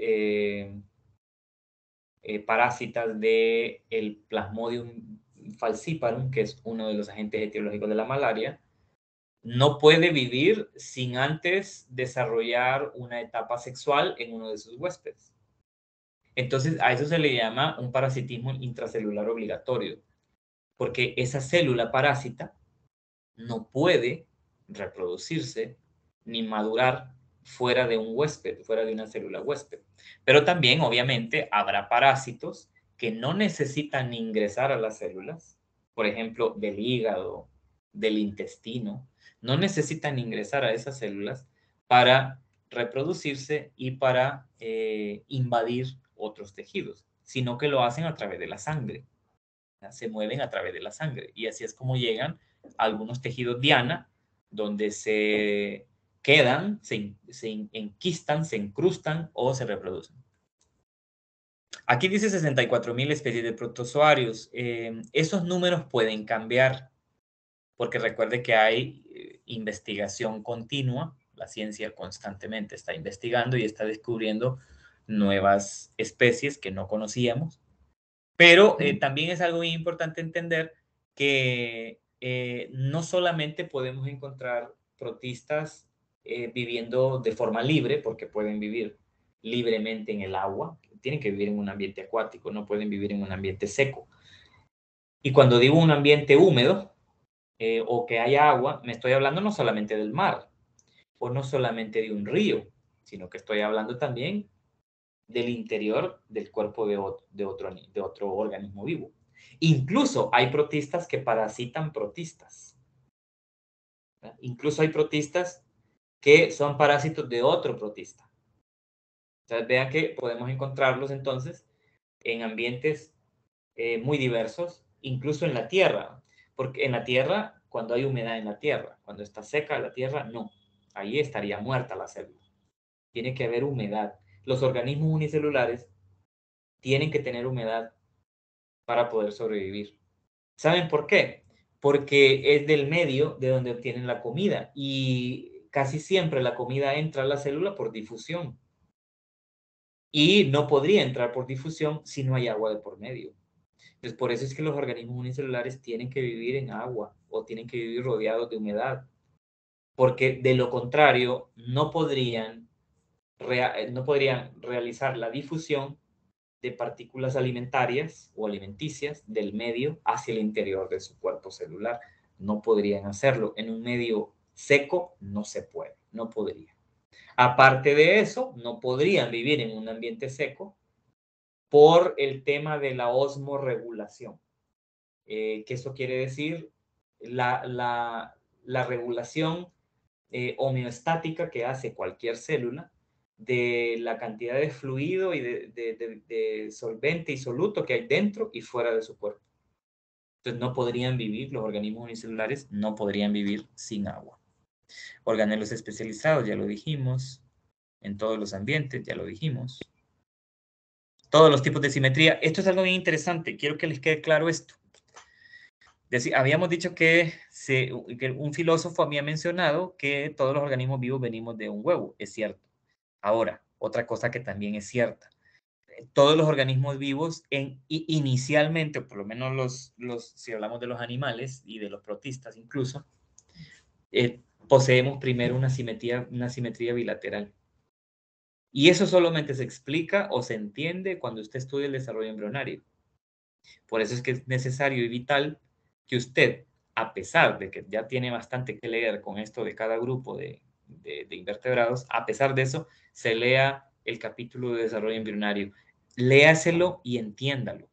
parásitas del Plasmodium falciparum, que es uno de los agentes etiológicos de la malaria, no puede vivir sin antes desarrollar una etapa sexual en uno de sus huéspedes. Entonces, a eso se le llama un parasitismo intracelular obligatorio, porque esa célula parásita no puede reproducirse ni madurar fuera de un huésped, fuera de una célula huésped. Pero también, obviamente, habrá parásitos que no necesitan ingresar a las células, por ejemplo, del hígado, del intestino, no necesitan ingresar a esas células para reproducirse y para invadir otros tejidos, sino que lo hacen a través de la sangre. Se mueven a través de la sangre y así es como llegan a algunos tejidos diana, donde se quedan, se enquistan, se incrustan o se reproducen. Aquí dice 64.000 especies de protozoarios. Esos números pueden cambiar porque recuerde que hay investigación continua. La ciencia constantemente está investigando y está descubriendo nuevas especies que no conocíamos. Pero también es algo muy importante entender que no solamente podemos encontrar protistas viviendo de forma libre, porque pueden vivir libremente en el agua, tienen que vivir en un ambiente acuático, no pueden vivir en un ambiente seco. Y cuando digo un ambiente húmedo o que haya agua, me estoy hablando no solamente del mar o no solamente de un río, sino que estoy hablando también del interior del cuerpo de otro organismo vivo. Incluso hay protistas que parasitan protistas. ¿Verdad? Incluso hay protistas que son parásitos de otro protista. Entonces, vean que podemos encontrarlos entonces en ambientes muy diversos, incluso en la tierra. Porque en la tierra, cuando hay humedad en la tierra, cuando está seca la tierra, no. Ahí estaría muerta la célula. Tiene que haber humedad. Los organismos unicelulares tienen que tener humedad para poder sobrevivir. ¿Saben por qué? Porque es del medio de donde obtienen la comida y casi siempre la comida entra a la célula por difusión y no podría entrar por difusión si no hay agua de por medio. Entonces, por eso es que los organismos unicelulares tienen que vivir en agua o tienen que vivir rodeados de humedad, porque de lo contrario no podrían realizar la difusión de partículas alimentarias o alimenticias del medio hacia el interior de su cuerpo celular. No podrían hacerlo. En un medio seco no se puede, no podría. Aparte de eso, no podrían vivir en un ambiente seco por el tema de la osmorregulación. Que eso quiere decir la regulación homeostática que hace cualquier célula de la cantidad de fluido y de solvente y soluto que hay dentro y fuera de su cuerpo. Entonces no podrían vivir, los organismos unicelulares no podrían vivir sin agua. Organelos especializados, ya lo dijimos. En todos los ambientes, ya lo dijimos. Todos los tipos de simetría. Esto es algo bien interesante. Quiero que les quede claro esto. Habíamos dicho que un filósofo había mencionado que todos los organismos vivos venimos de un huevo. Es cierto. Ahora, otra cosa que también es cierta. Todos los organismos vivos, inicialmente, o por lo menos si hablamos de los animales y de los protistas incluso, poseemos primero una simetría bilateral. Y eso solamente se explica o se entiende cuando usted estudia el desarrollo embrionario. Por eso es que es necesario y vital que usted, a pesar de que ya tiene bastante que leer con esto de cada grupo de invertebrados, a pesar de eso, se lea el capítulo de desarrollo embrionario. Léaselo y entiéndalo.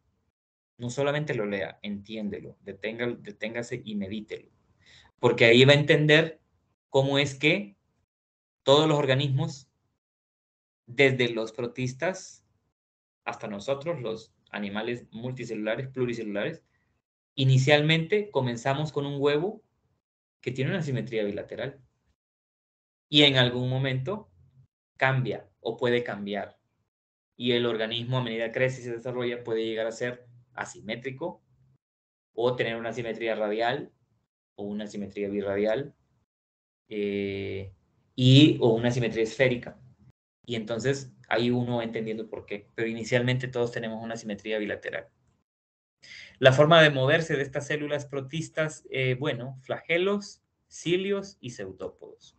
No solamente lo lea, entiéndelo, deténgase y medítelo. Porque ahí va a entender cómo es que todos los organismos, desde los protistas hasta nosotros, los animales multicelulares, pluricelulares, inicialmente comenzamos con un huevo que tiene una simetría bilateral y en algún momento cambia o puede cambiar. Y el organismo, a medida que crece y se desarrolla, puede llegar a ser asimétrico o tener una simetría radial o una simetría birradial o una simetría esférica. Y entonces ahí uno va entendiendo por qué. Pero inicialmente todos tenemos una simetría bilateral. La forma de moverse de estas células protistas, bueno, flagelos, cilios y pseudópodos.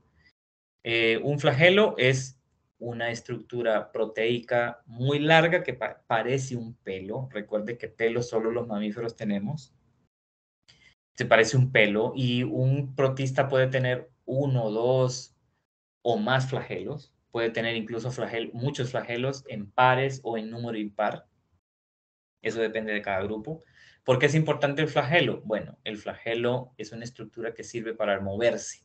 Un flagelo es una estructura proteica muy larga que parece un pelo. Recuerde que pelo solo los mamíferos tenemos. Se parece un pelo y un protista puede tener uno, dos o más flagelos. Puede tener incluso muchos flagelos en pares o en número impar. Eso depende de cada grupo. ¿Por qué es importante el flagelo? Bueno, el flagelo es una estructura que sirve para moverse,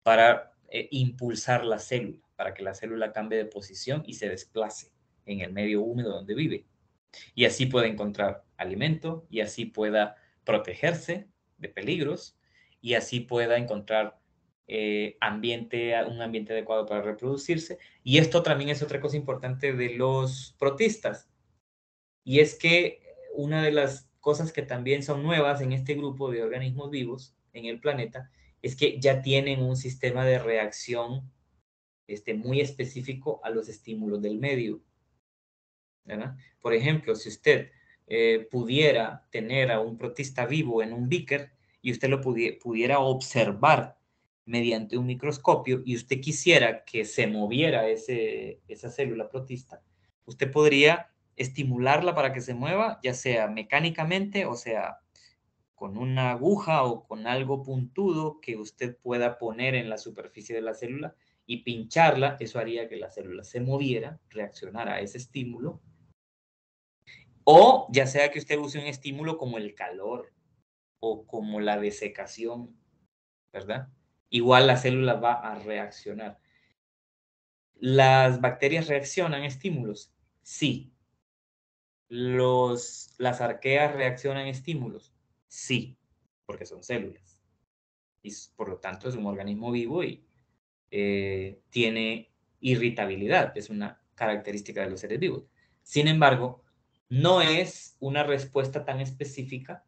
para impulsar la célula, para que la célula cambie de posición y se desplace en el medio húmedo donde vive. Y así pueda encontrar alimento y así pueda protegerse de peligros y así pueda encontrar un ambiente adecuado para reproducirse. Y esto también es otra cosa importante de los protistas. Y es que una de las cosas que también son nuevas en este grupo de organismos vivos en el planeta es que ya tienen un sistema de reacción muy específico a los estímulos del medio, ¿verdad? Por ejemplo, si usted pudiera tener a un protista vivo en un beaker y usted lo pudiera observar mediante un microscopio y usted quisiera que se moviera esa célula protista, usted podría estimularla para que se mueva, ya sea mecánicamente, o sea, con una aguja o con algo puntudo que usted pueda poner en la superficie de la célula y pincharla. Eso haría que la célula se moviera, reaccionara a ese estímulo. O ya sea que usted use un estímulo como el calor o como la desecación, ¿verdad? Igual la célula va a reaccionar. ¿Las bacterias reaccionan a estímulos? Sí. ¿Las arqueas reaccionan a estímulos? Sí, porque son células. Y por lo tanto es un organismo vivo y tiene irritabilidad. Es una característica de los seres vivos. Sin embargo, no es una respuesta tan específica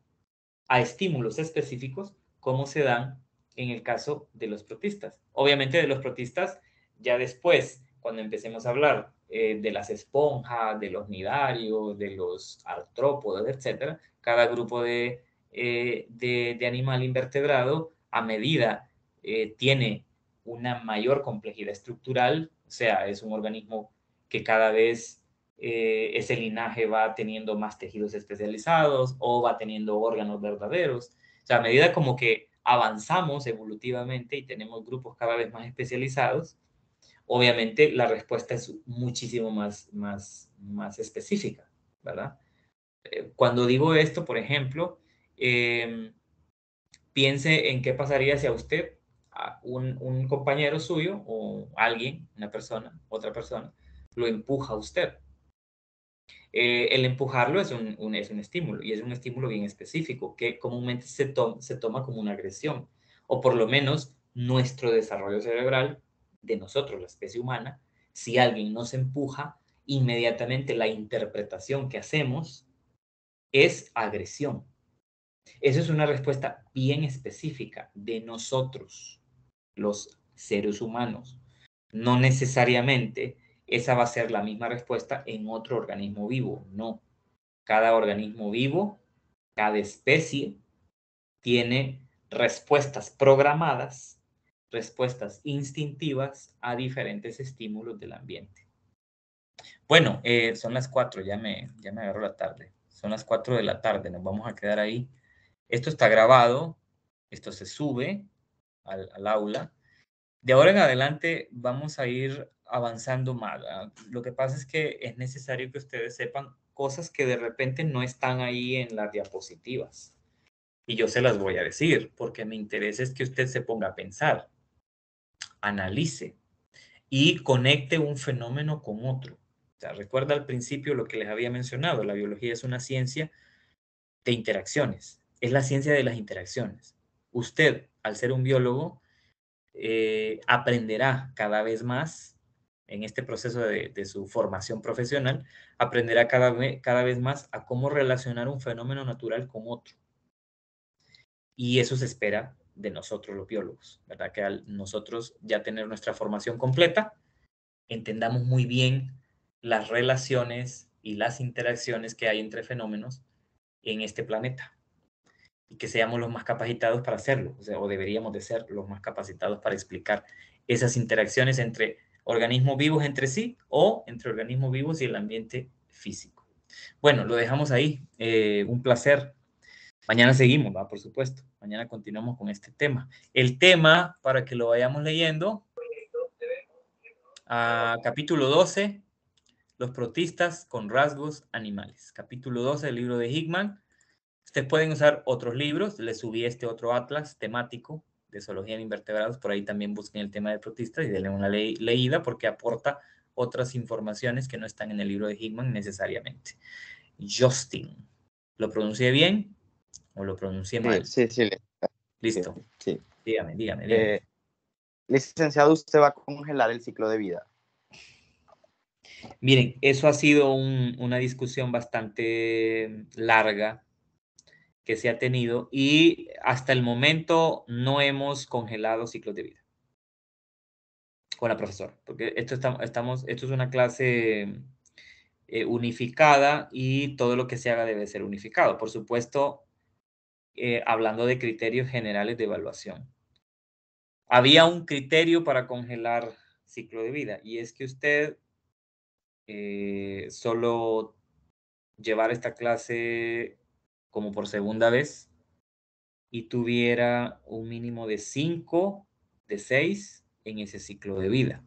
a estímulos específicos como se dan en el caso de los protistas. Obviamente de los protistas, ya después, cuando empecemos a hablar de las esponjas, de los nidarios, de los artrópodos, etc., cada grupo de animal invertebrado, a medida tiene una mayor complejidad estructural, o sea, es un organismo que cada vez ese linaje va teniendo más tejidos especializados o va teniendo órganos verdaderos. O sea, a medida como que avanzamos evolutivamente y tenemos grupos cada vez más especializados, obviamente la respuesta es muchísimo más específica, ¿verdad? Cuando digo esto, por ejemplo, piense en qué pasaría si a usted, a un compañero suyo o alguien, una persona, otra persona, lo empuja a usted. El empujarlo es un estímulo y es un estímulo bien específico que comúnmente se toma como una agresión o por lo menos nuestro desarrollo cerebral, de nosotros, la especie humana. Si alguien nos empuja, inmediatamente la interpretación que hacemos es agresión. Eso es una respuesta bien específica de nosotros, los seres humanos. No necesariamente esa va a ser la misma respuesta en otro organismo vivo, no. Cada organismo vivo, cada especie tiene respuestas programadas, respuestas instintivas a diferentes estímulos del ambiente. Bueno, son las 4, ya me agarró la tarde. Son las 4 de la tarde, nos vamos a quedar ahí. Esto está grabado, esto se sube al aula. De ahora en adelante vamos a ir avanzando más. Lo que pasa es que es necesario que ustedes sepan cosas que de repente no están ahí en las diapositivas. Y yo se las voy a decir, porque me interesa es que usted se ponga a pensar, analice y conecte un fenómeno con otro. O sea, recuerda al principio lo que les había mencionado, la biología es una ciencia de interacciones, es la ciencia de las interacciones. Usted, al ser un biólogo, aprenderá cada vez más en este proceso de su formación profesional, aprenderá cada vez más a cómo relacionar un fenómeno natural con otro. Y eso se espera de nosotros los biólogos, ¿verdad? Que al nosotros ya tener nuestra formación completa, entendamos muy bien las relaciones y las interacciones que hay entre fenómenos en este planeta y que seamos los más capacitados para hacerlo, o sea, o deberíamos de ser los más capacitados para explicar esas interacciones entre organismos vivos entre sí o entre organismos vivos y el ambiente físico. Bueno, lo dejamos ahí. Un placer. Mañana seguimos, ¿va? Por supuesto. Mañana continuamos con este tema. El tema, para que lo vayamos leyendo, capítulo 12, los protistas con rasgos animales. Capítulo 12 del libro de Hickman. Ustedes pueden usar otros libros. Les subí este otro atlas temático de zoología de invertebrados. Por ahí también busquen el tema de protistas y denle una leída porque aporta otras informaciones que no están en el libro de Hickman necesariamente. Justin. ¿Lo pronuncié bien o lo pronuncié mal? Sí. Listo. Sí. Dígame. Licenciado, ¿usted va a congelar el ciclo de vida? Miren, eso ha sido una discusión bastante larga que se ha tenido y hasta el momento no hemos congelado ciclos de vida con la profesora, porque esto es una clase unificada y todo lo que se haga debe ser unificado. Por supuesto, hablando de criterios generales de evaluación. Había un criterio para congelar ciclo de vida y es que usted solo llevar esta clase como por segunda vez y tuviera un mínimo de 5, de 6 en ese ciclo de vida.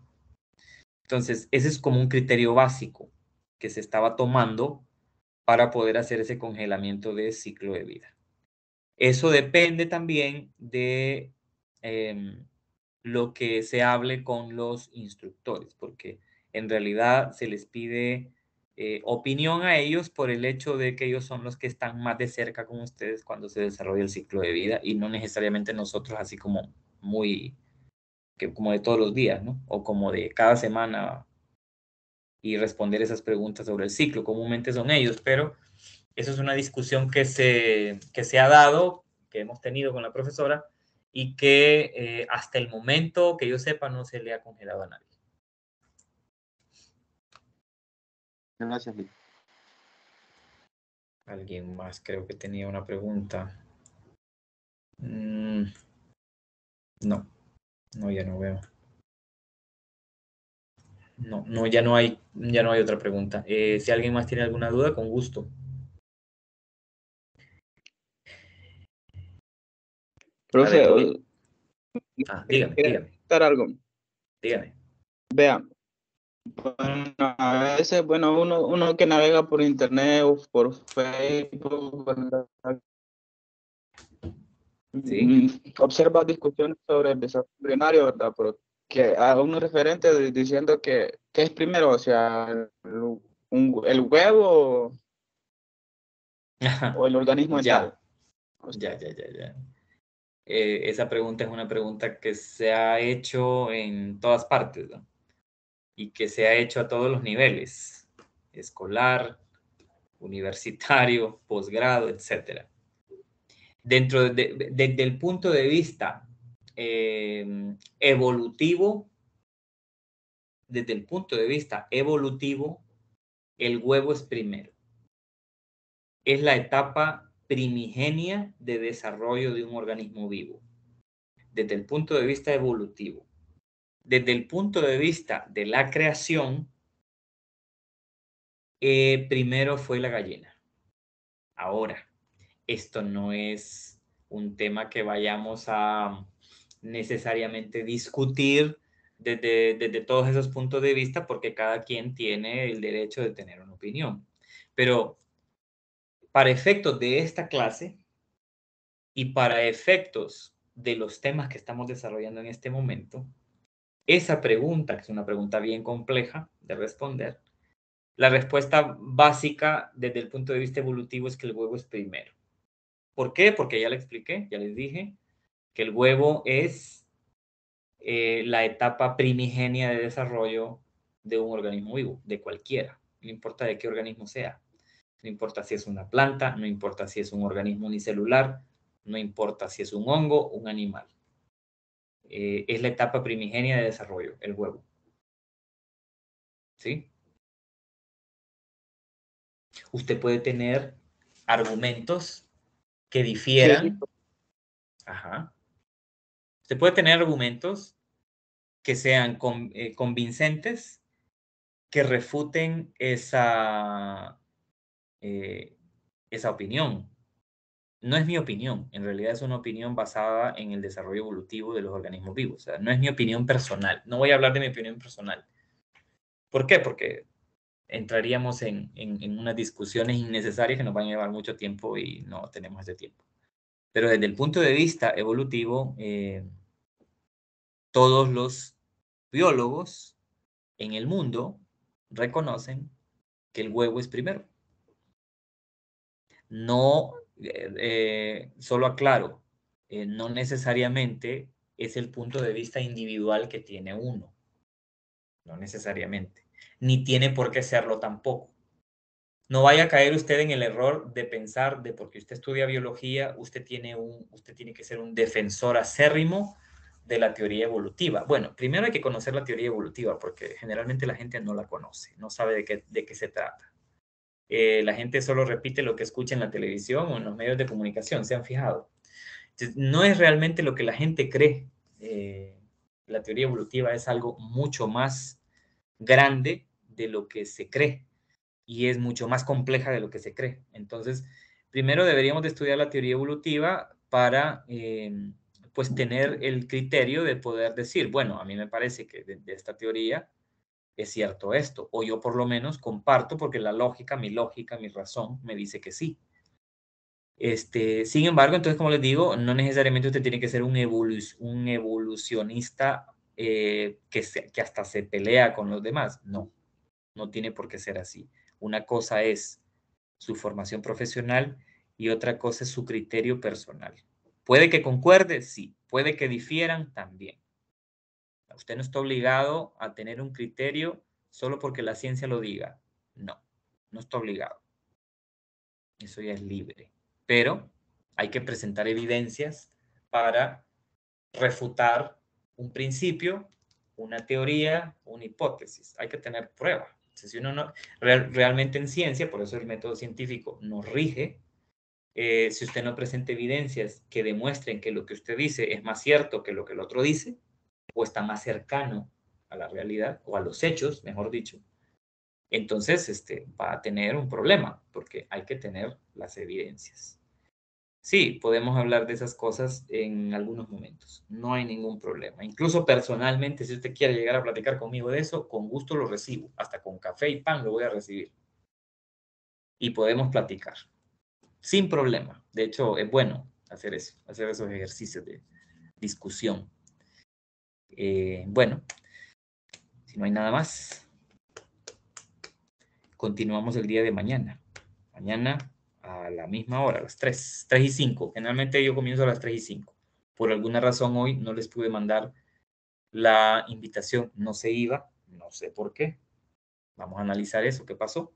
Entonces, ese es como un criterio básico que se estaba tomando para poder hacer ese congelamiento de ciclo de vida. Eso depende también de lo que se hable con los instructores, porque en realidad se les pide opinión a ellos por el hecho de que ellos son los que están más de cerca con ustedes cuando se desarrolla el ciclo de vida y no necesariamente nosotros así como como de todos los días, ¿no? O como de cada semana y responder esas preguntas sobre el ciclo. Comúnmente son ellos, pero eso es una discusión que se ha dado, que hemos tenido con la profesora y que hasta el momento que yo sepa no se le ha congelado a nadie. Gracias. Alguien más creo que tenía una pregunta. No, ya no veo. No, ya no hay otra pregunta. Si alguien más tiene alguna duda, con gusto. Profe, Dígame. Algo. Dígame. Vea, bueno, a veces, bueno, uno que navega por internet o por Facebook, ¿verdad? Sí. Observa discusiones sobre el desarrollo embrionario, ¿verdad? Pero que a unos referentes diciendo que es primero, o sea, el huevo o el organismo en tal. Ya. esa pregunta es una pregunta que se ha hecho en todas partes, ¿no? Y que se ha hecho a todos los niveles, escolar, universitario, posgrado, etc. Desde el punto de vista evolutivo, desde el punto de vista evolutivo, el huevo es primero. Es la etapa primigenia de desarrollo de un organismo vivo, desde el punto de vista evolutivo. Desde el punto de vista de la creación, primero fue la gallina. Ahora, esto no es un tema que vayamos a necesariamente discutir desde todos esos puntos de vista, porque cada quien tiene el derecho de tener una opinión. Pero para efectos de esta clase y para efectos de los temas que estamos desarrollando en este momento, esa pregunta, que es una pregunta bien compleja de responder, la respuesta básica desde el punto de vista evolutivo es que el huevo es primero. ¿Por qué? Porque ya le expliqué, ya les dije, que el huevo es la etapa primigenia de desarrollo de un organismo vivo, de cualquiera, no importa de qué organismo sea. No importa si es una planta, no importa si es un organismo unicelular, no importa si es un hongo o un animal. Es la etapa primigenia de desarrollo, el huevo. ¿Sí? Usted puede tener argumentos que Sí, difieran. Ajá. Usted puede tener argumentos que sean convincentes, que refuten esa opinión. No es mi opinión, en realidad es una opinión basada en el desarrollo evolutivo de los organismos vivos. O sea, no es mi opinión personal. No voy a hablar de mi opinión personal. ¿Por qué? Porque entraríamos en unas discusiones innecesarias que nos van a llevar mucho tiempo y no tenemos ese tiempo. Pero desde el punto de vista evolutivo, todos los biólogos en el mundo reconocen que el huevo es primero. No, solo aclaro, no necesariamente es el punto de vista individual que tiene uno. No necesariamente. Ni tiene por qué serlo tampoco. No vaya a caer usted en el error de pensar de porque usted estudia biología, usted tiene que ser un defensor acérrimo de la teoría evolutiva. Bueno, primero hay que conocer la teoría evolutiva porque generalmente la gente no la conoce, no sabe de qué se trata. La gente solo repite lo que escucha en la televisión o en los medios de comunicación, ¿se han fijado? Entonces, no es realmente lo que la gente cree. La teoría evolutiva es algo mucho más grande de lo que se cree y es mucho más compleja de lo que se cree. Entonces, primero deberíamos de estudiar la teoría evolutiva para pues tener el criterio de poder decir, bueno, a mí me parece que de esta teoría es cierto esto, o yo por lo menos comparto porque la lógica, mi razón me dice que sí. Sin embargo, entonces, como les digo, no necesariamente usted tiene que ser un evolucionista que hasta se pelea con los demás. No, no tiene por qué ser así. Una cosa es su formación profesional y otra cosa es su criterio personal. ¿Puede que concuerde? Sí. ¿Puede que difieran? También. Usted no está obligado a tener un criterio solo porque la ciencia lo diga. No, no está obligado. Eso ya es libre. Pero hay que presentar evidencias para refutar un principio, una teoría, una hipótesis. Hay que tener prueba. Si uno no, realmente en ciencia, por eso el método científico nos rige, si usted no presenta evidencias que demuestren que lo que usted dice es más cierto que lo que el otro dice, o está más cercano a la realidad, o a los hechos, mejor dicho, entonces va a tener un problema, porque hay que tener las evidencias. Sí, podemos hablar de esas cosas en algunos momentos, no hay ningún problema. Incluso personalmente, si usted quiere llegar a platicar conmigo de eso, con gusto lo recibo, hasta con café y pan lo voy a recibir. Y podemos platicar, sin problema. De hecho, es bueno hacer eso, hacer esos ejercicios de discusión. Bueno, si no hay nada más, continuamos el día de mañana. Mañana a la misma hora, a las 3 y 5. Generalmente yo comienzo a las 3 y 5. Por alguna razón hoy no les pude mandar la invitación, no se iba, no sé por qué. Vamos a analizar eso, qué pasó.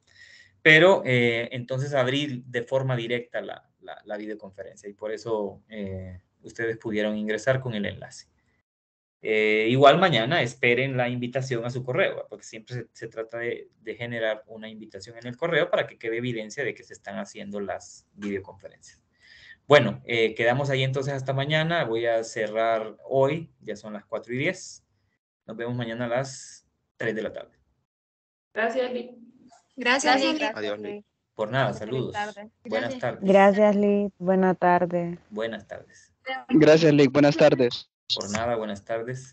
Pero entonces abrí de forma directa la videoconferencia y por eso ustedes pudieron ingresar con el enlace. Igual mañana esperen la invitación a su correo, porque siempre se trata de generar una invitación en el correo para que quede evidencia de que se están haciendo las videoconferencias. Bueno, quedamos ahí entonces hasta mañana. Voy a cerrar hoy, ya son las 4:10. Nos vemos mañana a las 3 de la tarde. Gracias, Liz. Gracias, Gracias, Liz. Liz. Adiós, Liz. Por nada, Feliz saludos. tarde. Buenas Gracias. tardes. Gracias, Liz. Buena tarde. Buenas tardes. Gracias, Lick. Buenas tardes. Por nada, buenas tardes.